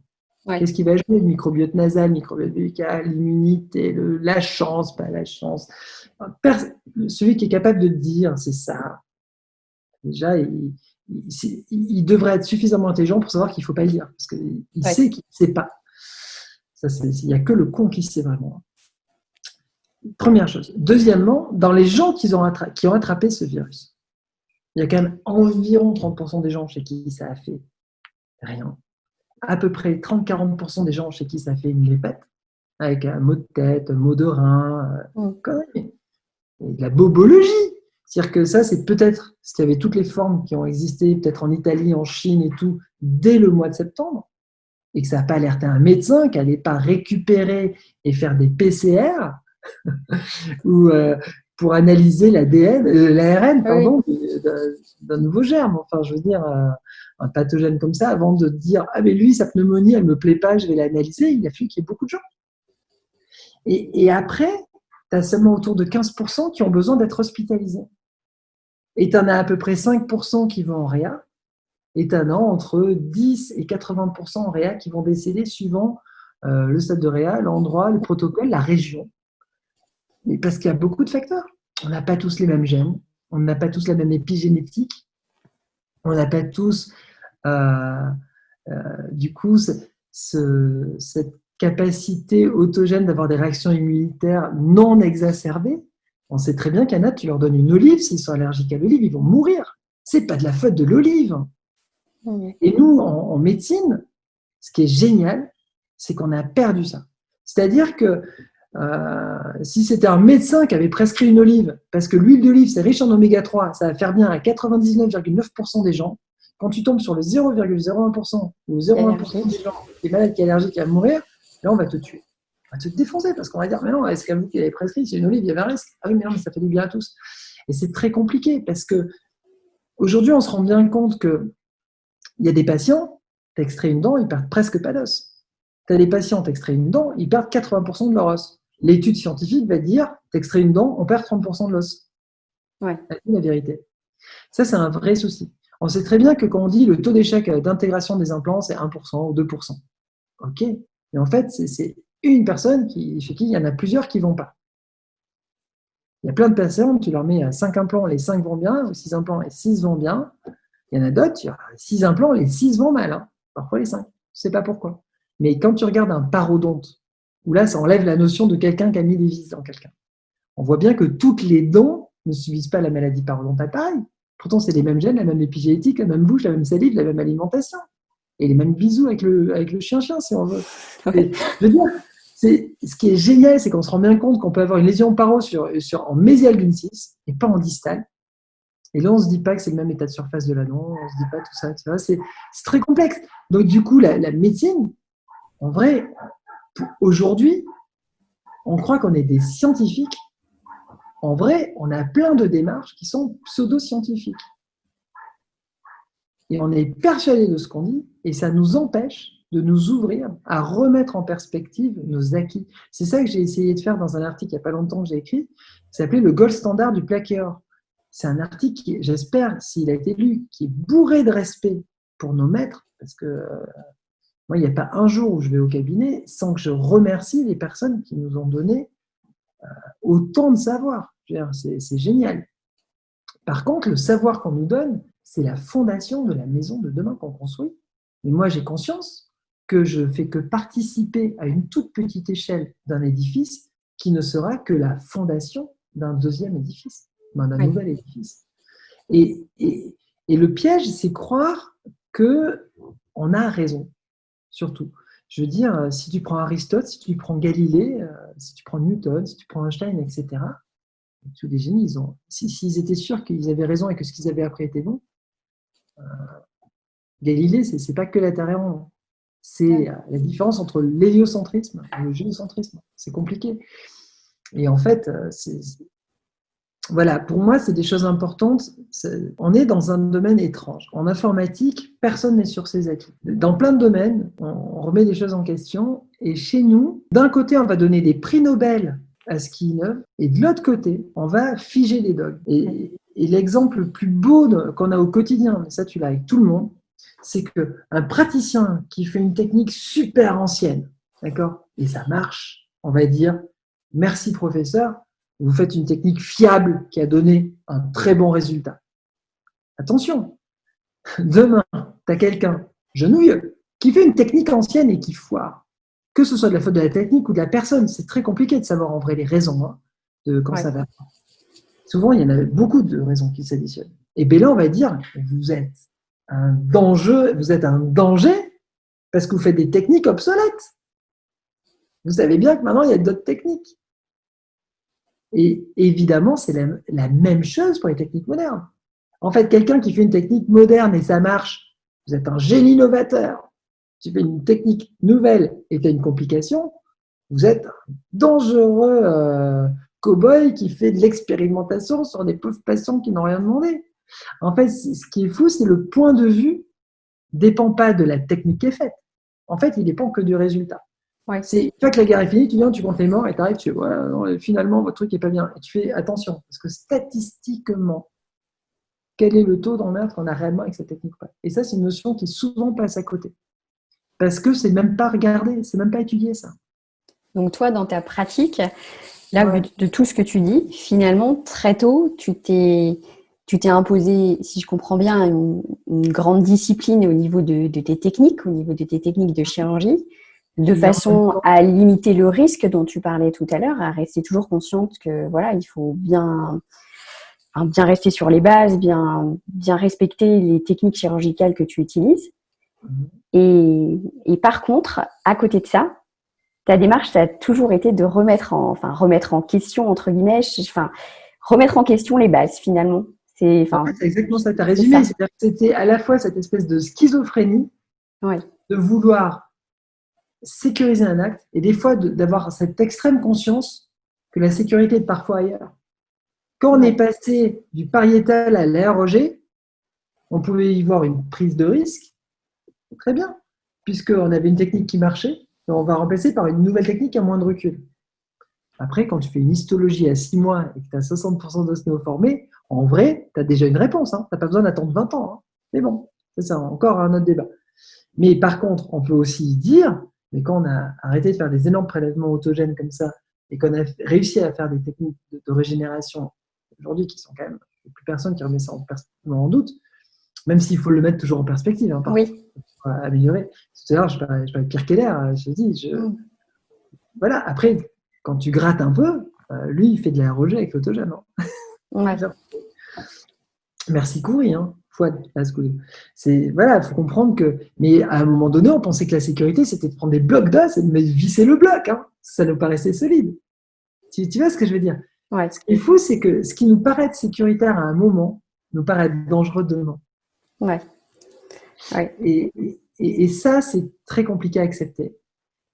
Ouais. Qu'est-ce qui va jouer? Le microbiote nasal, le microbiote buccal, l'immunité, la chance, pas la chance. Celui qui est capable de te dire, c'est ça. Déjà, il devrait être suffisamment intelligent pour savoir qu'il ne faut pas le dire, parce qu'il sait qu'il ne sait pas. Il n'y a que le con qui sait vraiment. Première chose. Deuxièmement, dans les gens qui ont attrapé ce virus, il y a quand même environ 30% des gens chez qui ça a fait rien. À peu près 30-40% des gens chez qui ça fait une grippette, avec un maux de tête, un maux de rein, et de la bobologie. C'est-à-dire que ça, c'est peut-être ce qu'il y avait toutes les formes qui ont existé, peut-être en Italie, en Chine et tout, dès le mois de septembre, et que ça n'a pas alerté un médecin, qui n'allait pas récupérer et faire des PCR ou pour analyser l'ARN, pardon, d'un nouveau germe. Enfin, je veux dire, un pathogène comme ça, avant de dire ah mais lui sa pneumonie elle me plaît pas, je vais l'analyser. Il a fallu qu'il y ait beaucoup de gens. Et après, tu as seulement autour de 15% qui ont besoin d'être hospitalisés. Et tu en as à peu près 5% qui vont en réa. Et tu en as entre 10 et 80% en réa qui vont décéder suivant le stade de réa, l'endroit, le protocole, la région. Mais parce qu'il y a beaucoup de facteurs. On n'a pas tous les mêmes gènes, on n'a pas tous la même épigénétique, on n'a pas tous, du coup, cette capacité autogène d'avoir des réactions immunitaires non exacerbées, on sait très bien qu'il y en a, tu leur donnes une olive, s'ils sont allergiques à l'olive, ils vont mourir. C'est pas de la faute de l'olive. Et nous, en médecine, ce qui est génial, c'est qu'on a perdu ça. C'est-à-dire que si c'était un médecin qui avait prescrit une olive, parce que l'huile d'olive, c'est riche en oméga 3, ça va faire bien à 99,9% des gens. Quand tu tombes sur le 0,01% ou 0,1% des gens qui est malade, qui est allergique, qui va mourir, là, on va te tuer. On va te défoncer parce qu'on va dire, mais non, est-ce qu'à vous qui avez prescrit, c'est une olive, il y avait un risque. Ah oui, mais non, mais ça fait du bien à tous. Et c'est très compliqué parce que aujourd'hui, on se rend bien compte qu'il y a des patients, tu extrais une dent, ils perdent presque pas d'os. Tu as des patients, tu extrais une dent, ils perdent 80% de leur os. L'étude scientifique va te dire, tu extrais une dent, on perd 30% de l'os. Ouais. C'est la vérité. Ça, c'est un vrai souci. On sait très bien que quand on dit le taux d'échec d'intégration des implants, c'est 1% ou 2%. OK. Mais en fait, c'est une personne chez qui il y en a plusieurs qui ne vont pas. Il y a plein de patients, tu leur mets 5 implants, les 5 vont bien, ou 6 implants, les 6 vont bien. Il y en a d'autres, 6 implants, les 6 vont mal. Hein. Parfois les 5. Je ne sais pas pourquoi. Mais quand tu regardes un parodonte, où là, ça enlève la notion de quelqu'un qui a mis des vis dans quelqu'un, on voit bien que toutes les dents ne subissent pas la maladie parodontale pareil. Pourtant, c'est les mêmes gènes, la même épigénétique, la même bouche, la même salive, la même alimentation. Et les mêmes bisous avec le chien-chien, si on veut. Ouais. Je veux dire, ce qui est génial, c'est qu'on se rend bien compte qu'on peut avoir une lésion paro en mésial d'une 6 et pas en distal. Et là, on ne se dit pas que c'est le même état de surface de la dent, on ne se dit pas tout ça. Tu vois, c'est très complexe. Donc, du coup, la médecine, en vrai, aujourd'hui, on croit qu'on est des scientifiques. En vrai, on a plein de démarches qui sont pseudo-scientifiques. Et on est persuadé de ce qu'on dit, et ça nous empêche de nous ouvrir à remettre en perspective nos acquis. C'est ça que j'ai essayé de faire dans un article il n'y a pas longtemps que j'ai écrit, qui s'appelait « Le gold standard du plaqué or ». C'est un article qui, j'espère, s'il a été lu, qui est bourré de respect pour nos maîtres, parce que moi, il n'y a pas un jour où je vais au cabinet sans que je remercie les personnes qui nous ont donné autant de savoir. C'est génial. Par contre, le savoir qu'on nous donne, c'est la fondation de la maison de demain qu'on construit. Et moi, j'ai conscience que je ne fais que participer à une toute petite échelle d'un édifice qui ne sera que la fondation d'un deuxième édifice, d'un nouvel édifice. Et le piège, c'est croire qu'on a raison, surtout. Je veux dire, si tu prends Aristote, si tu prends Galilée, si tu prends Newton, si tu prends Einstein, etc., tous les génies, s'ils étaient sûrs qu'ils avaient raison et que ce qu'ils avaient appris était bon, Galilée, c'est pas que la Terre est ronde. C'est la différence entre l'héliocentrisme et le géocentrisme. C'est compliqué. Et en fait, voilà, pour moi, c'est des choses importantes. On est dans un domaine étrange. En informatique, personne n'est sur ses acquis. Dans plein de domaines, on remet des choses en question. Et chez nous, d'un côté, on va donner des prix Nobel à ce qui innove, et de l'autre côté, on va figer les dogmes. Et l'exemple le plus beau qu'on a au quotidien, mais ça tu l'as avec tout le monde, c'est qu'un praticien qui fait une technique super ancienne, d'accord, et ça marche, on va dire merci professeur, vous faites une technique fiable qui a donné un très bon résultat. Attention, demain, tu as quelqu'un genouilleux qui fait une technique ancienne et qui foire. Que ce soit de la faute de la technique ou de la personne, c'est très compliqué de savoir en vrai les raisons de quand ça va. Souvent, il y en a beaucoup de raisons qui s'additionnent. Et bien là, on va dire, vous êtes un danger parce que vous faites des techniques obsolètes. Vous savez bien que maintenant, il y a d'autres techniques. Et évidemment, c'est la même chose pour les techniques modernes. En fait, quelqu'un qui fait une technique moderne et ça marche, vous êtes un génie novateur. Tu fais une technique nouvelle et tu as une complication, vous êtes un dangereux cow-boy qui fait de l'expérimentation sur des pauvres patients qui n'ont rien demandé. En fait, ce qui est fou, c'est le point de vue ne dépend pas de la technique qui est faite. En fait, il dépend que du résultat. Ouais. C'est une fois que la guerre est finie, tu viens, tu comptes les morts et tu arrives, tu fais voilà, non, finalement, votre truc n'est pas bien. Et tu fais attention, parce que statistiquement, quel est le taux d'emmerde qu'on a réellement avec cette technique? Et ça, c'est une notion qui souvent passe à côté. Parce que c'est même pas regardé, c'est même pas étudié ça. Donc toi, dans ta pratique, là, de tout ce que tu dis, finalement, très tôt, tu t'es tu t'es imposé, si je comprends bien, une grande discipline au niveau de tes techniques, au niveau de tes techniques de chirurgie, de Et en même façon temps, à limiter le risque dont tu parlais tout à l'heure, à rester toujours consciente que voilà, il faut bien rester sur les bases, bien respecter les techniques chirurgicales que tu utilises. Et par contre, à côté de ça, ta démarche, ça a toujours été de remettre en question, entre guillemets, remettre en question les bases, finalement. en fait, c'est exactement ça, tu as C'est résumé. ça. C'est-à-dire que c'était à la fois cette espèce de schizophrénie Oui, de vouloir sécuriser un acte et des fois d'avoir cette extrême conscience que la sécurité est parfois ailleurs. Quand on est ouais, passé du pariétal à l'AROG, on pouvait y voir une prise de risque, très bien, puisqu'on avait une technique qui marchait, et on va remplacer par une nouvelle technique à moins de recul. Après, quand tu fais une histologie à 6 mois et que tu as 60% d'os néoformés, en vrai, tu as déjà une réponse. Hein. Tu n'as pas besoin d'attendre 20 ans. Hein. Mais bon, c'est ça, encore un autre débat. Mais par contre, on peut aussi dire, mais quand on a arrêté de faire des énormes prélèvements autogènes comme ça, et qu'on a réussi à faire des techniques de régénération aujourd'hui qui sont quand même, il n'y a plus personne qui remet ça en doute, même s'il faut le mettre toujours en perspective, hein, par contre, oui. pour améliorer. Tout à l'heure, je parlais de Pierre Keller, je dis, Mm. voilà, après, quand tu grattes un peu, lui, il fait de l'aérogène avec l'autogène. Ouais. Hein. Merci Coury, hein, Fouad Asgoud. C'est voilà, il faut comprendre que. Mais à un moment donné, on pensait que la sécurité, c'était de prendre des blocs d'os et de visser le bloc. Hein. Ça nous paraissait solide. Tu vois ce que je veux dire? Ouais. Ce qui est fou, c'est que ce qui nous paraît être sécuritaire à un moment nous paraît être dangereux demain. Ouais. Ouais. Et ça, c'est très compliqué à accepter.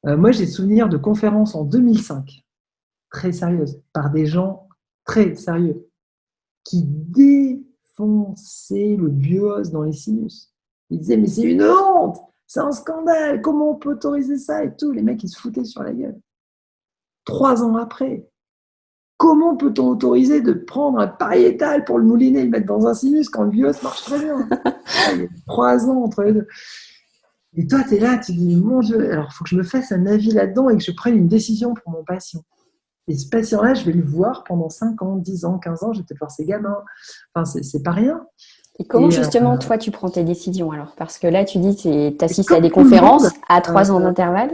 Moi, j'ai souvenir de conférences en 2005, très sérieuses, par des gens très sérieux, qui défonçaient le bios dans les sinus. Ils disaient, mais c'est une honte, c'est un scandale, comment on peut autoriser ça et tout. Les mecs, ils se foutaient sur la gueule. 3 ans après, comment peut-on autoriser de prendre un pariétal pour le mouliner et le mettre dans un sinus quand le bios marche très bien? Il y a 3 ans entre les deux. Et toi, tu es là, tu dis, mon Dieu, alors il faut que je me fasse un avis là-dedans et que je prenne une décision pour mon patient. Et ce patient-là, je vais le voir pendant 5 ans, 10 ans, 15 ans, je vais peut-être voir ses gamins. Enfin, c'est pas rien. Et comment Et justement, toi, tu prends tes décisions alors? Parce que là, tu dis que tu assistes à comme des tout le monde, conférences à 3 ans d'intervalle.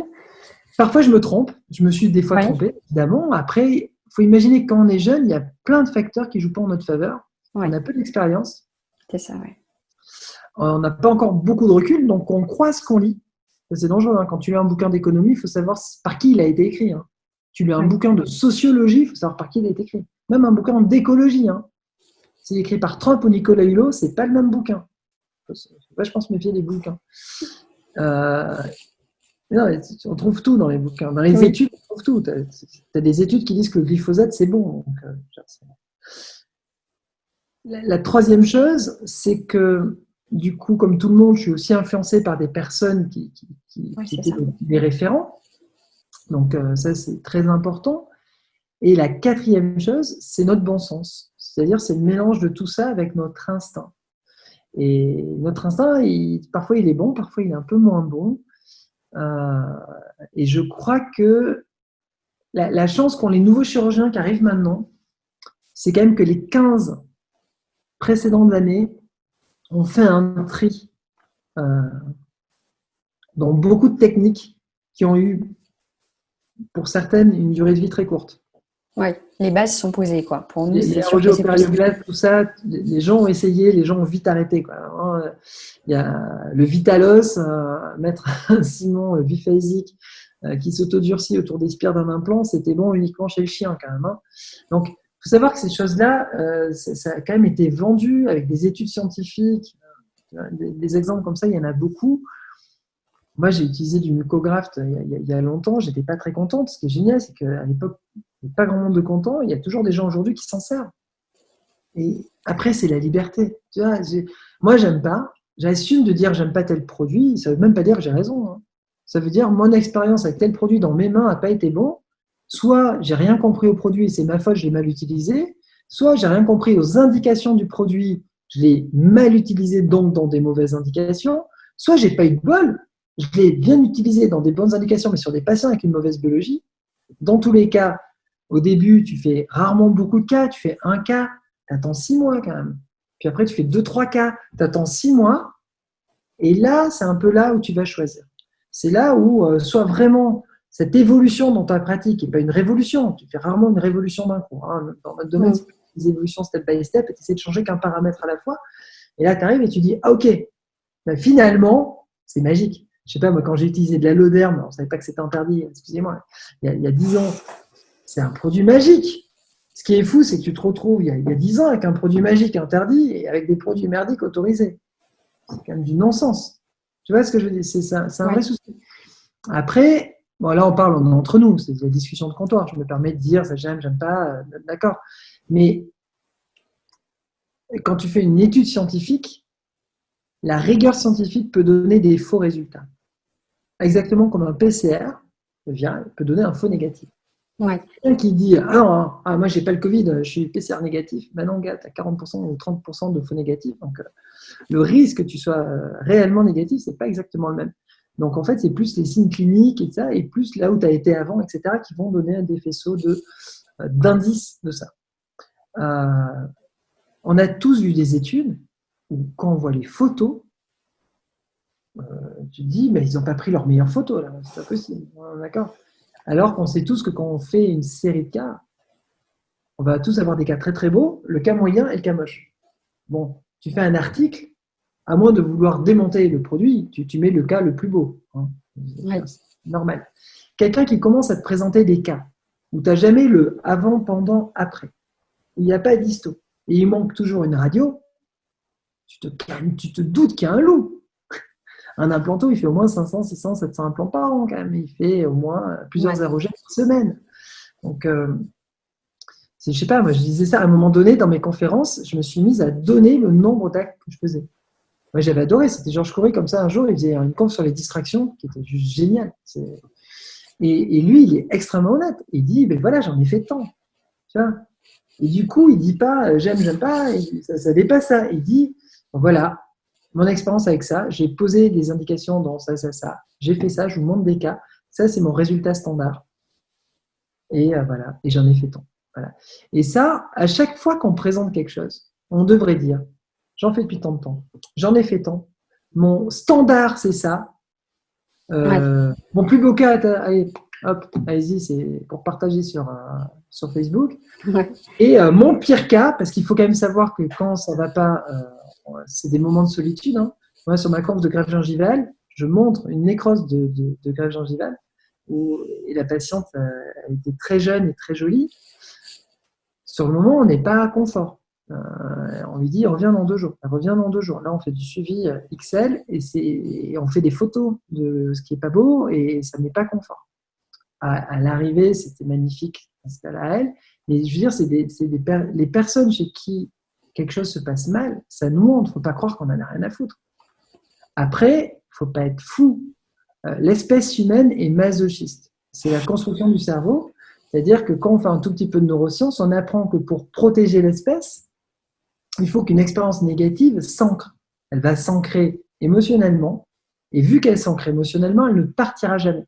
parfois je me trompe, je me suis des fois Oui. trompé, évidemment. Après, il faut imaginer que quand on est jeune, il y a plein de facteurs qui jouent pas en notre faveur. Oui, On a peu d'expérience, c'est ça, ouais. on n'a pas encore beaucoup de recul, donc on croit ce qu'on lit. C'est dangereux, hein. Quand tu lis un bouquin d'économie, il faut savoir par qui il a été écrit. Hein. Tu lis un Ouais. bouquin de sociologie, il faut savoir par qui il a été écrit. Même un bouquin d'écologie. Hein. C'est écrit par Trump ou Nicolas Hulot, c'est pas le même bouquin. Il faut vachement se méfier des bouquins. Non, on trouve tout dans les bouquins. Dans les Oui. études, on trouve tout. Tu as des études qui disent que le glyphosate, c'est bon. Donc, la troisième chose, c'est que, du coup, comme tout le monde, je suis aussi influencé par des personnes qui Ouais, c'est étaient ça. des référents. Donc, ça, c'est très important. Et la quatrième chose, c'est notre bon sens. C'est-à-dire, c'est le mélange de tout ça avec notre instinct. Et notre instinct, parfois, il est bon, parfois, il est un peu moins bon. Et je crois que la chance qu'ont les nouveaux chirurgiens qui arrivent maintenant, c'est quand même que les 15 précédentes années ont fait un tri euh, dans beaucoup de techniques qui ont eu, pour certaines, une durée de vie très courte. Oui, les bases sont posées, quoi. Pour nous, c'est Les sûr rogés que au c'est plus simple. périoglas, tout ça, les gens ont essayé, les gens ont vite arrêté. Quoi. Il y a le Vitalos, mettre un ciment biphasique qui s'autodurcit autour des spires d'un implant, c'était bon uniquement chez le chien quand même. Hein. Donc, il faut savoir que ces choses-là, ça a quand même été vendu avec des études scientifiques. Des exemples comme ça, il y en a beaucoup. Moi, j'ai utilisé du mucograft il y a longtemps, j'étais pas très contente. Ce qui est génial, c'est qu'à l'époque, il n'y avait pas grand monde de contents. Il y a toujours des gens aujourd'hui qui s'en servent. Et après, c'est la liberté. Tu vois, moi, j'aime pas. J'assume de dire j'aime pas tel produit. Ça veut même pas dire que j'ai raison. Hein. Ça veut dire mon expérience avec tel produit dans mes mains n'a pas été bon. Soit j'ai rien compris au produit et c'est ma faute, je l'ai mal utilisé. Soit j'ai rien compris aux indications du produit, je l'ai mal utilisé donc dans des mauvaises indications. Soit j'ai pas eu de bol, je l'ai bien utilisé dans des bonnes indications, mais sur des patients avec une mauvaise biologie. Dans tous les cas, au début, tu fais rarement beaucoup de cas, tu fais un cas, tu attends 6 mois quand même. Puis après, tu fais 2-3 cas, tu attends 6 mois. Et là, c'est un peu là où tu vas choisir. C'est là où soit vraiment cette évolution dans ta pratique, et pas une révolution, tu fais rarement une révolution d'un coup. Hein. Dans notre domaine, c'est des évolutions step by step, et tu essaies de changer qu'un paramètre à la fois. Et là, tu arrives et tu dis, ah, ok, ben, finalement, c'est magique. Je sais pas, moi, quand j'ai utilisé de la Lauderme, on ne savait pas que c'était interdit, excusez-moi, il y a 10 ans, c'est un produit magique. Ce qui est fou, c'est que tu te retrouves il y a 10 ans avec un produit magique interdit et avec des produits merdiques autorisés. C'est quand même du non-sens. Tu vois ce que je veux dire? C'est un vrai souci. Après, bon, là, on parle entre nous, c'est de la discussion de comptoir. Je me permets de dire ça, j'aime pas, d'accord. Mais quand tu fais une étude scientifique, la rigueur scientifique peut donner des faux résultats. Exactement comme un PCR peut donner un faux négatif. Ouais. Quelqu'un qui dit moi j'ai pas le Covid, je suis PCR négatif, ben non, gars, tu as 40% ou 30% de faux négatifs. Donc le risque que tu sois réellement négatif, c'est pas exactement le même. Donc en fait, c'est plus les signes cliniques et ça, et plus là où tu as été avant, etc., qui vont donner des faisceaux d'indices de ça. On a tous vu des études où quand on voit les photos, tu te dis, mais ils n'ont pas pris leurs meilleures photos, là, c'est pas possible. D'accord. Alors qu'on sait tous que quand on fait une série de cas, on va tous avoir des cas très très beaux, le cas moyen et le cas moche. Bon, tu fais un article, à moins de vouloir démonter le produit, tu mets le cas le plus beau. Hein. Ouais. C'est normal. Quelqu'un qui commence à te présenter des cas où tu n'as jamais le avant, pendant, après, où il n'y a pas d'histo, et il manque toujours une radio, tu te doutes qu'il y a un loup. Un implanto, il fait au moins 500, 600, 700 implants par an quand même. Il fait au moins plusieurs érogènes par semaine. Donc, je sais pas, moi je disais ça à un moment donné dans mes conférences, je me suis mise à donner le nombre d'actes que je faisais. Moi j'avais adoré, c'était Georges Coury comme ça un jour, il faisait une conf sur les distractions qui était juste génial. Et lui, il est extrêmement honnête. Il dit, ben voilà, j'en ai fait tant. Tu vois. Et du coup, il dit pas j'aime pas, ça dépasse ça. Il dit, bon, voilà, mon expérience avec ça, j'ai posé des indications dans ça, j'ai fait ça, je vous montre des cas, ça c'est mon résultat standard. Et voilà, et j'en ai fait tant. Voilà. Et ça, à chaque fois qu'on présente quelque chose, on devrait dire, j'en fais depuis tant de temps, j'en ai fait tant, mon standard c'est ça, mon plus beau cas, allez, hop, allez-y, c'est pour partager sur Facebook. Ouais. Et mon pire cas, parce qu'il faut quand même savoir que quand ça ne va pas, c'est des moments de solitude. Hein. Moi, sur ma conf de greffe gingivale, je montre une nécrose de greffe gingivale et la patiente elle était très jeune et très jolie. Sur le moment, on n'est pas à confort. On lui dit, reviens dans 2 jours. Elle revient dans 2 jours. Là, on fait du suivi XL et on fait des photos de ce qui n'est pas beau et ça n'est pas confort. À l'arrivée, c'était magnifique, parce qu'elle à elle. Mais je veux dire, les personnes chez qui quelque chose se passe mal, ça nous montre. Il ne faut pas croire qu'on n'en a rien à foutre. Après, il ne faut pas être fou. L'espèce humaine est masochiste. C'est la construction du cerveau. C'est-à-dire que quand on fait un tout petit peu de neurosciences, on apprend que pour protéger l'espèce, il faut qu'une expérience négative s'ancre. Elle va s'ancrer émotionnellement. Et vu qu'elle s'ancre émotionnellement, elle ne partira jamais.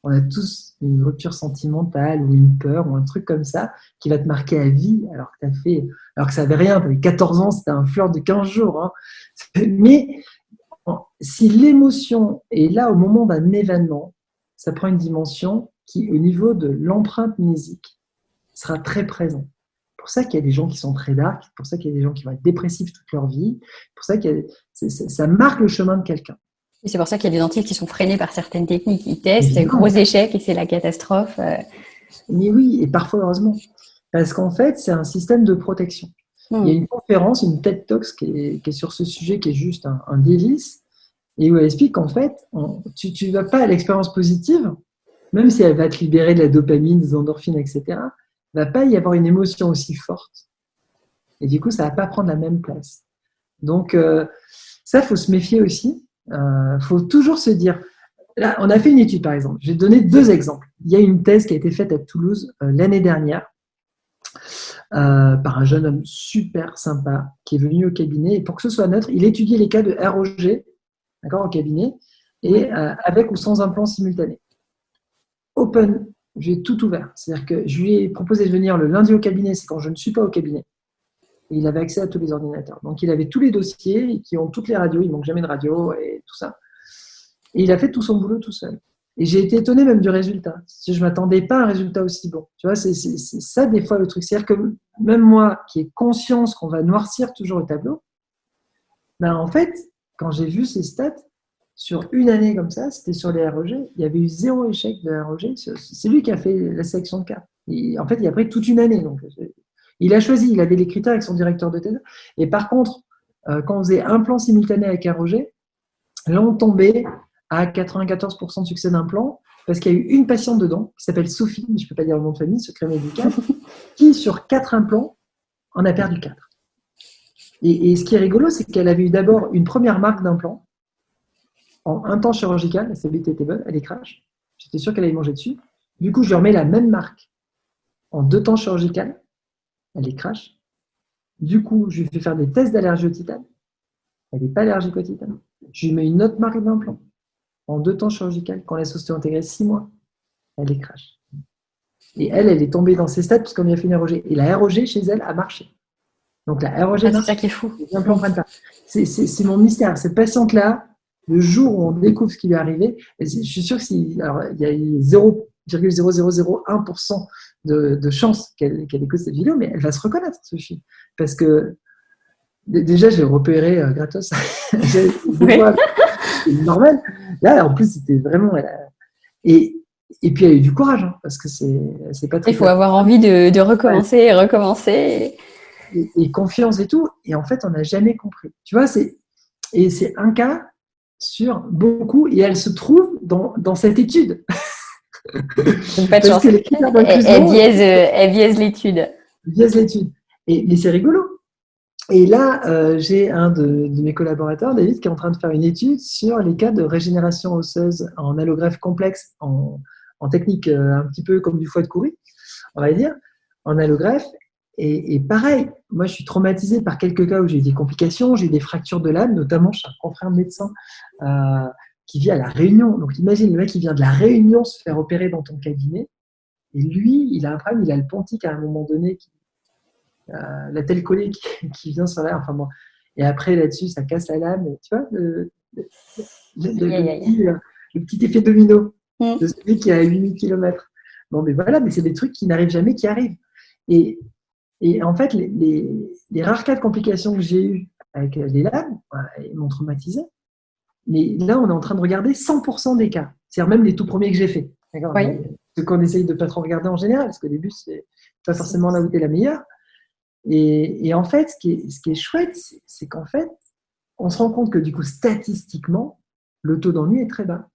On a tous une rupture sentimentale ou une peur ou un truc comme ça qui va te marquer à vie alors que ça n'avait rien, tu avais 14 ans, c'était un flirt de 15 jours. Hein. Mais si l'émotion est là au moment d'un événement, ça prend une dimension qui, au niveau de l'empreinte mnésique, sera très présente. C'est pour ça qu'il y a des gens qui sont très dark, c'est pour ça qu'il y a des gens qui vont être dépressifs toute leur vie, c'est pour ça que ça marque le chemin de quelqu'un. Et c'est pour ça qu'il y a des dentistes qui sont freinés par certaines techniques. Ils testent, gros échec et c'est la catastrophe. Mais oui, et parfois heureusement. Parce qu'en fait, c'est un système de protection. Il y a une conférence, une TED Talks qui est sur ce sujet, qui est juste un délice, et où elle explique qu'en fait, tu ne vas pas à l'expérience positive, même si elle va te libérer de la dopamine, des endorphines, etc., il ne va pas y avoir une émotion aussi forte. Et du coup, ça ne va pas prendre la même place. Donc, ça, il faut se méfier aussi. Faut toujours se dire, là, on a fait une étude par exemple, je vais te donner 2 exemples. Il y a une thèse qui a été faite à Toulouse l'année dernière par un jeune homme super sympa qui est venu au cabinet et pour que ce soit neutre, il étudiait les cas de ROG, d'accord, au cabinet et avec ou sans implant simultané. Open, j'ai tout ouvert, c'est-à-dire que je lui ai proposé de venir le lundi au cabinet, c'est quand je ne suis pas au cabinet. Et il avait accès à tous les ordinateurs. Donc, il avait tous les dossiers qui ont toutes les radios. Il ne manque jamais de radio et tout ça. Et il a fait tout son boulot tout seul. Et j'ai été étonné même du résultat. Je ne m'attendais pas à un résultat aussi bon. Tu vois, c'est ça des fois le truc. C'est-à-dire que même moi, qui ai conscience qu'on va noircir toujours le tableau, ben en fait, quand j'ai vu ces stats, sur une année comme ça, c'était sur les REG, il y avait eu 0 échec de REG. C'est lui qui a fait la sélection de cas. En fait, il a pris toute une année. Donc, il a choisi, il avait les critères avec son directeur de thèse. Et par contre, quand on faisait un plan simultané avec REG, là, on tombait à 94% de succès d'un plan, parce qu'il y a eu une patiente dedans, qui s'appelle Sophie, mais je ne peux pas dire le nom de famille, secret médical, qui, sur 4 implants, en a perdu 4. Et ce qui est rigolo, c'est qu'elle avait eu d'abord une première marque d'implant, en un temps chirurgical, sa bite était bonne, elle est crash. J'étais sûr qu'elle allait manger dessus. Du coup, je lui remets la même marque en 2 temps chirurgical, elle est crash. Du coup, je lui fais faire des tests d'allergie au titane, elle n'est pas allergique au titane. Je lui mets une autre marque d'implant en 2 temps chirurgical, quand la sauce intégrée 6 mois, elle est crash. Et elle est tombée dans ces stades parce qu'on lui a fait une ROG. Et la ROG chez elle a marché. Donc la ROG c'est ça qui est fou. Les implants prennent pas. C'est mon mystère. Cette patiente-là, le jour où on découvre ce qui lui est arrivé, je suis sûr qu'il y a 0,0001% de chance qu'elle écoute cette vidéo, mais elle va se reconnaître, Sophie. Parce que déjà, je l'ai repéré gratos. Oui. C'est normal. Là, en plus, c'était vraiment. Et puis, elle a eu du courage, hein, parce que c'est pas très. Il faut avoir envie de recommencer et recommencer. Et confiance et tout. Et en fait, on n'a jamais compris. Tu vois, c'est un cas sur beaucoup, et elle se trouve dans cette étude. Donc, pas de chance. Elle biaise l'étude. Elle biaise l'étude. Mais c'est rigolo. Et là, j'ai un de mes collaborateurs, David, qui est en train de faire une étude sur les cas de régénération osseuse en allogreffe complexe, en technique un petit peu comme du foie de couris, on va dire, en allogreffe. Et pareil, moi, je suis traumatisé par quelques cas où j'ai eu des complications, j'ai eu des fractures de l'âme, notamment chez un confrère médecin qui vit à La Réunion. Donc, imagine, le mec, il vient de La Réunion se faire opérer dans ton cabinet. Et lui, il a un problème, il a le pontique à un moment donné la telle collée qui vient sur l'air. Enfin bon. Et après, là-dessus, ça casse la lame. Tu vois, le petit effet domino de celui qui est à 8000 km. Bon, mais voilà, mais c'est des trucs qui n'arrivent jamais, qui arrivent. Et en fait, les rares cas de complications que j'ai eues avec les lames, ils m'ont traumatisé. Mais là, on est en train de regarder 100% des cas. C'est-à-dire même les tout premiers que j'ai faits. D'accord. Oui. Ce qu'on essaye de ne pas trop regarder en général, parce qu'au début, c'est pas forcément là où tu es la meilleure. Et en fait, ce qui est chouette, c'est qu'en fait, on se rend compte que du coup, statistiquement, le taux d'ennui est très bas,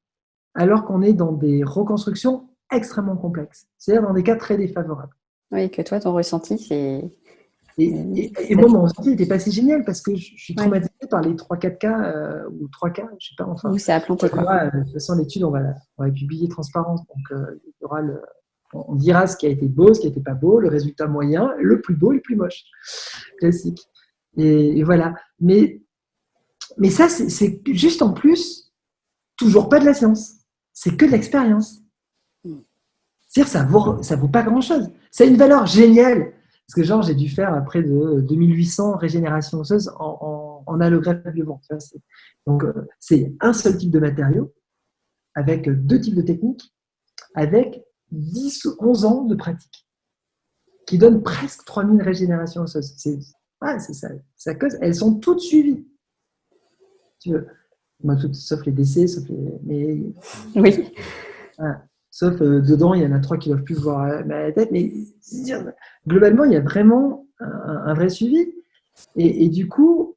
alors qu'on est dans des reconstructions extrêmement complexes, c'est-à-dire dans des cas très défavorables. Oui, que toi, ton ressenti, c'est... Et moi, mon ressenti n'était pas si génial, parce que je suis traumatisé par les 3-4 cas, ou 3 cas, je sais pas, enfin. Où c'est à planter, quoi. De toute façon, l'étude, on va publier transparence, donc il y aura on dira ce qui a été beau, ce qui n'était pas beau, le résultat moyen, le plus beau et le plus moche. Classique. Et voilà. Mais ça, c'est juste en plus, toujours pas de la science. C'est que de l'expérience. C'est-à-dire, ça vaut pas grand-chose. Ça a une valeur géniale. Parce que genre, j'ai dû faire près de 2800 régénérations osseuses en allogreffe vivant. Donc, c'est un seul type de matériau, avec 2 types de techniques, avec 10 ou 11 ans de pratique, qui donne presque 3000 régénérations osseuses. C'est ça cause. Elles sont toutes suivies. Tu veux. Moi, sauf les décès, mais oui. Sauf dedans, il y en a 3 qui ne doivent plus voir la tête. Mais globalement, il y a vraiment un vrai suivi. Et du coup,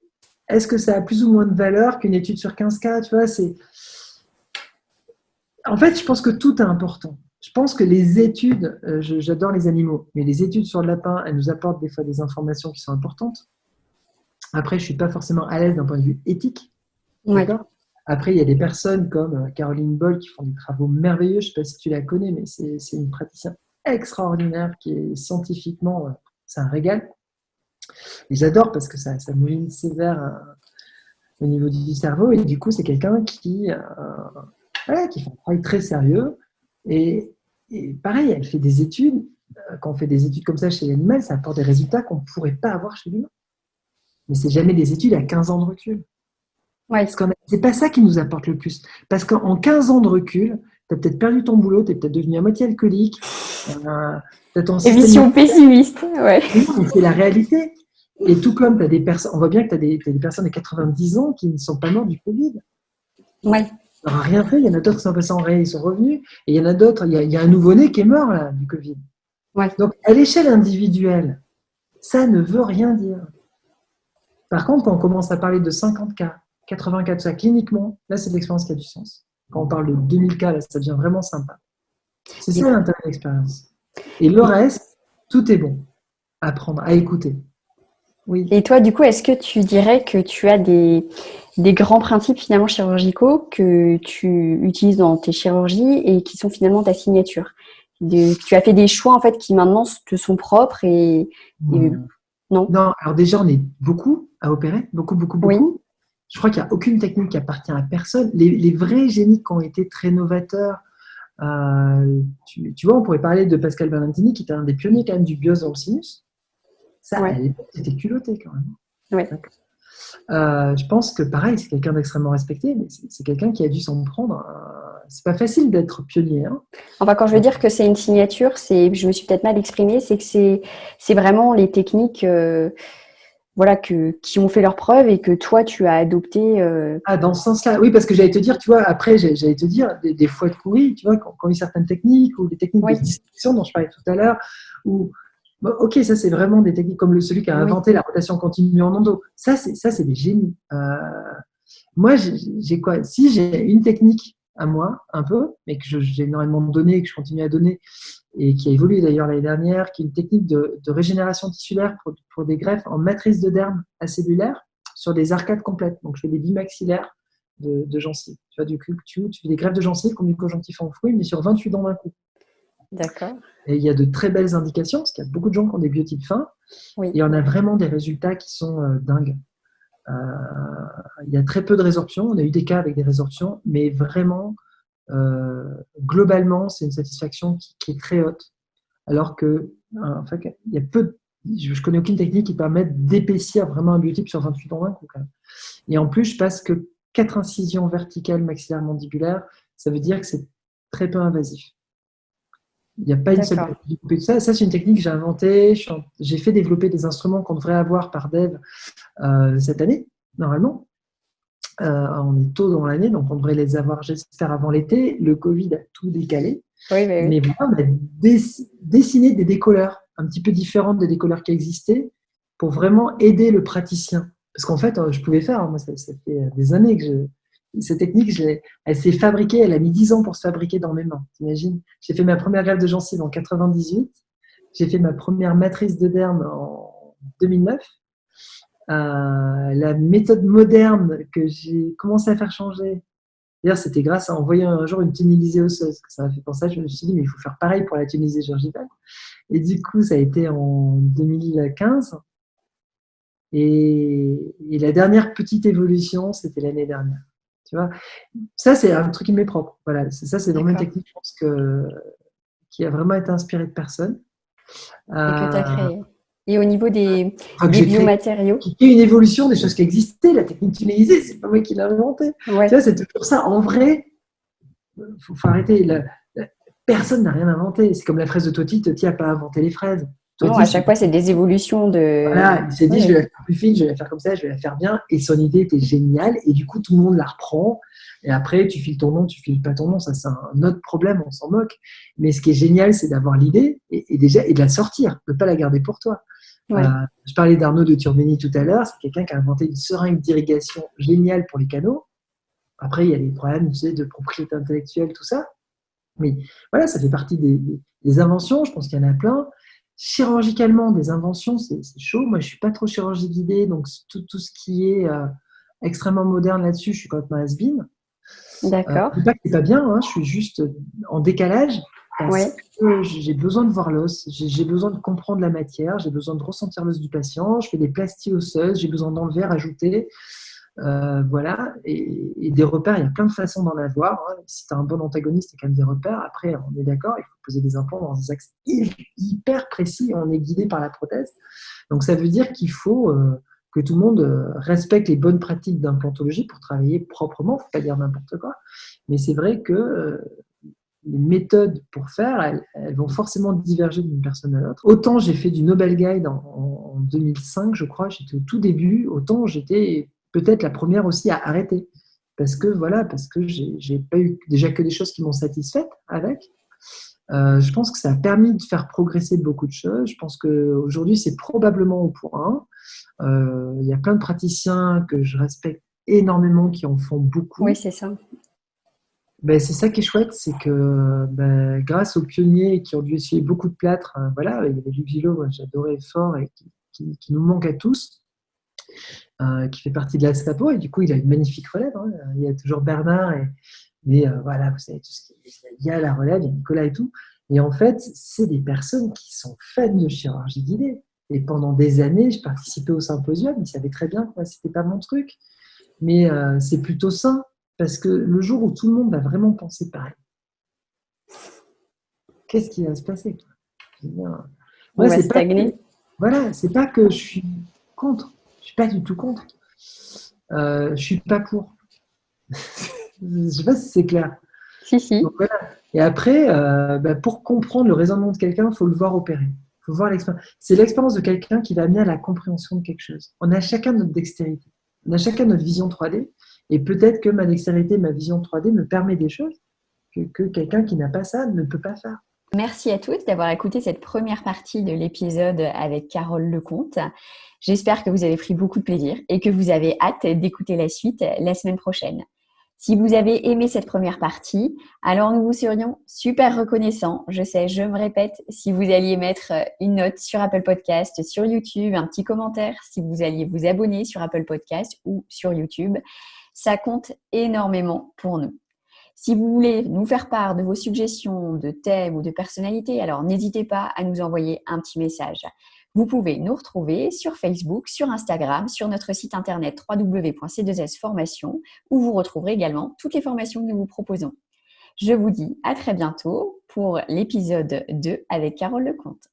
est-ce que ça a plus ou moins de valeur qu'une étude sur 15 cas? Tu vois, en fait, je pense que tout est important. Je pense que les études, j'adore les animaux, mais les études sur le lapin, elles nous apportent des fois des informations qui sont importantes. Après, je ne suis pas forcément à l'aise d'un point de vue éthique. Ouais. Après, il y a des personnes comme Caroline Boll qui font des travaux merveilleux. Je ne sais pas si tu la connais, mais c'est une praticienne extraordinaire qui est scientifiquement, c'est un régal. Et j'adore parce que ça mouline sévère au niveau du cerveau. Et du coup, c'est quelqu'un qui fait un travail très sérieux. Et pareil, elle fait des études. Quand on fait des études comme ça chez l'animal, ça apporte des résultats qu'on ne pourrait pas avoir chez l'humain. Mais c'est jamais des études à 15 ans de recul. Ouais. Parce que c'est pas ça qui nous apporte le plus. Parce qu'en 15 ans de recul, tu as peut-être perdu ton boulot, tu es peut-être devenu à moitié alcoolique, tu as ton système. Vision pessimiste, ouais. Mais non, mais c'est la réalité. Et tout comme tu as des personnes, on voit bien que tu as des personnes de 90 ans qui ne sont pas mortes du Covid. Ouais. Ils n'ont rien fait. Il y en a d'autres qui sont passés en réa, ils sont revenus. Et il y en a d'autres, il y a un nouveau-né qui est mort là, du Covid. Ouais. Donc, à l'échelle individuelle, ça ne veut rien dire. Par contre, quand on commence à parler de 50 cas, 80 cas de ça cliniquement, là, c'est de l'expérience qui a du sens. Quand on parle de 2000 cas, là, ça devient vraiment sympa. C'est ça l'intérêt de l'expérience. Et le reste, tout est bon à apprendre, à écouter. Oui. Et toi, du coup, est-ce que tu dirais que tu as des grands principes finalement chirurgicaux que tu utilises dans tes chirurgies et qui sont finalement ta signature? Tu as fait des choix en fait qui maintenant te sont propres et non? Non, alors déjà, on est beaucoup à opérer, beaucoup. Oui. Je crois qu'il n'y a aucune technique qui appartient à personne. Les vrais génies qui ont été très novateurs, tu vois, on pourrait parler de Pascal Valentini, qui était un des pionniers quand même du bios dans le sinus. Ça, Ouais. à l'époque, c'était culotté quand même. Ouais. Je pense que pareil, c'est quelqu'un d'extrêmement respecté, mais c'est quelqu'un qui a dû s'en prendre. C'est pas facile d'être pionnier. Hein. Enfin, quand je veux dire que c'est une signature, je me suis peut-être mal exprimée, c'est que c'est vraiment les techniques voilà, qui ont fait leurs preuves et que toi, tu as adopté. Ah, dans ce sens-là, oui, parce que j'allais te dire, tu vois, après, j'allais te dire, des fois de courir, tu vois, quand il y a certaines techniques, ou des techniques Oui. de dissection dont je parlais tout à l'heure, ou, bon, ok, ça, c'est vraiment des techniques comme celui qui a inventé la rotation continue en endo. Ça, c'est des génies. Moi, j'ai quoi? Si j'ai une technique à moi, un peu, mais que j'ai énormément donné et que je continue à donner, et qui a évolué d'ailleurs l'année dernière, qui est une technique de régénération tissulaire pour des greffes en matrice de derme acellulaire sur des arcades complètes. Donc, je fais des bimaxillaires de gencives. Tu vois, tu fais des greffes de gencives comme du conjonctif enfoui, mais sur 28 dents d'un coup. D'accord. Et il y a de très belles indications, parce qu'il y a beaucoup de gens qui ont des biotypes fins, Oui. et on a vraiment des résultats qui sont dingues. Il y a très peu de résorptions. On a eu des cas avec des résorptions, mais vraiment, globalement, c'est une satisfaction qui est très haute. Alors que, en fait, il y a je connais aucune technique qui permette d'épaissir vraiment un biotype sur 28 ans. Et en plus, je passe que 4 incisions verticales maxillaires mandibulaires. Ça veut dire que c'est très peu invasif. Il n'y a pas une seule technique. Ça, c'est une technique que j'ai inventée. J'ai fait développer des instruments qu'on devrait avoir par Dev cette année, normalement. On est tôt dans l'année, donc on devrait les avoir, j'espère, avant l'été. Le Covid a tout décalé. Oui. Mais voilà, on a dessiné des décolleurs un petit peu différents des décolleurs qui existaient pour vraiment aider le praticien. Parce qu'en fait, je pouvais faire, moi, ça fait des années que cette technique, elle s'est fabriquée, elle a mis 10 ans pour se fabriquer dans mes mains. T'imagines? J'ai fait ma première greffe de gencive en 98. J'ai fait ma première matrice de derme en 2009. La méthode moderne que j'ai commencé à faire changer, d'ailleurs, c'était grâce à envoyer un jour une tunnellisée osseuse que ça m'a fait penser. Je me suis dit, mais il faut faire pareil pour la tunnellisée chirurgicale. Et du coup, ça a été en 2015. Et la dernière petite évolution, c'était l'année dernière. Tu vois, ça, c'est un truc qui m'est propre. Voilà, ça, c'est vraiment une technique, je pense, qui a vraiment été inspirée de personne. Et que tu as créé. Et au niveau des biomatériaux, qui est une évolution des choses qui existaient. La technique tunnélisée, c'est pas moi qui l'ai inventée. ouais. Tu vois, c'est toujours ça. En vrai, faut arrêter. Personne n'a rien inventé. C'est comme la fraise de Totti. Totti n'a pas inventé les fraises. Non, à chaque fois, c'est des évolutions de. Voilà, il s'est dit, je vais la faire plus fine, je vais la faire comme ça, je vais la faire bien. Et son idée était géniale. Et du coup, tout le monde la reprend. Et après, tu files ton nom, tu files pas ton nom. Ça, c'est un autre problème, on s'en moque. Mais ce qui est génial, c'est d'avoir l'idée et de la sortir, de ne pas la garder pour toi. Ouais. Je parlais d'Arnaud de Turbény tout à l'heure. C'est quelqu'un qui a inventé une seringue d'irrigation géniale pour les canaux. Après, il y a les problèmes, tu sais, de propriété intellectuelle, tout ça. Mais voilà, ça fait partie des inventions. Je pense qu'il y en a plein. Chirurgicalement, des inventions, c'est chaud. Moi, je ne suis pas trop chirurgie guidée, donc tout ce qui est extrêmement moderne là-dessus, je suis complètement has-been. D'accord. Je ne dis pas que c'est pas bien, hein, je suis juste en décalage parce Ouais. que j'ai besoin de voir l'os, j'ai besoin de comprendre la matière, j'ai besoin de ressentir l'os du patient, je fais des plasties osseuses, j'ai besoin d'enlever, rajouter. Voilà, et des repères, il y a plein de façons d'en avoir. Hein. Si tu as un bon antagoniste, il y a quand même des repères. Après, on est d'accord, il faut poser des implants dans des axes hyper précis, on est guidé par la prothèse. Donc ça veut dire qu'il faut que tout le monde respecte les bonnes pratiques d'implantologie pour travailler proprement, il ne faut pas dire n'importe quoi. Mais c'est vrai que les méthodes pour faire, elles vont forcément diverger d'une personne à l'autre. Autant j'ai fait du Nobel Guide en 2005, je crois, j'étais au tout début, autant j'étais peut-être la première aussi à arrêter. Parce que j'ai pas eu déjà que des choses qui m'ont satisfaite avec. Je pense que ça a permis de faire progresser beaucoup de choses. Je pense qu'aujourd'hui, c'est probablement au point 1. Il y a plein de praticiens que je respecte énormément qui en font beaucoup. Oui, c'est ça. Ben, c'est ça qui est chouette, c'est que grâce aux pionniers qui ont dû essayer beaucoup de plâtre, voilà, il y avait Luc Gillot, moi j'adorais fort et qui nous manque à tous, qui fait partie de la SAPO, et du coup il a une magnifique relève. Hein. Il y a toujours Bernard, mais voilà, vous savez, tout ce il y a la relève, il y a Nicolas et tout. Et en fait, c'est des personnes qui sont fans de chirurgie guidée. Et pendant des années, je participais au symposium, ils savaient très bien que c'était pas mon truc. Mais c'est plutôt sain. Parce que le jour où tout le monde va vraiment penser pareil, qu'est-ce qui va se passer? On va stagner. Voilà, c'est pas que je suis contre. Je suis pas du tout contre. Je suis pas pour. Je sais pas si c'est clair. Si. Donc, voilà. Et après, pour comprendre le raisonnement de quelqu'un, il faut le voir opérer. Faut voir l'expérience. C'est l'expérience de quelqu'un qui va amener à la compréhension de quelque chose. On a chacun notre dextérité. On a chacun notre vision 3D. Et peut-être que ma dextérité, ma vision 3D me permet des choses que quelqu'un qui n'a pas ça ne peut pas faire. Merci à tous d'avoir écouté cette première partie de l'épisode avec Carole Lecomte. J'espère que vous avez pris beaucoup de plaisir et que vous avez hâte d'écouter la suite la semaine prochaine. Si vous avez aimé cette première partie, alors nous vous serions super reconnaissants. Je sais, je me répète, si vous alliez mettre une note sur Apple Podcast, sur YouTube, un petit commentaire, si vous alliez vous abonner sur Apple Podcast ou sur YouTube, ça compte énormément pour nous. Si vous voulez nous faire part de vos suggestions de thèmes ou de personnalités, alors n'hésitez pas à nous envoyer un petit message. Vous pouvez nous retrouver sur Facebook, sur Instagram, sur notre site internet www.c2sformation où vous retrouverez également toutes les formations que nous vous proposons. Je vous dis à très bientôt pour l'épisode 2 avec Carole Lecomte.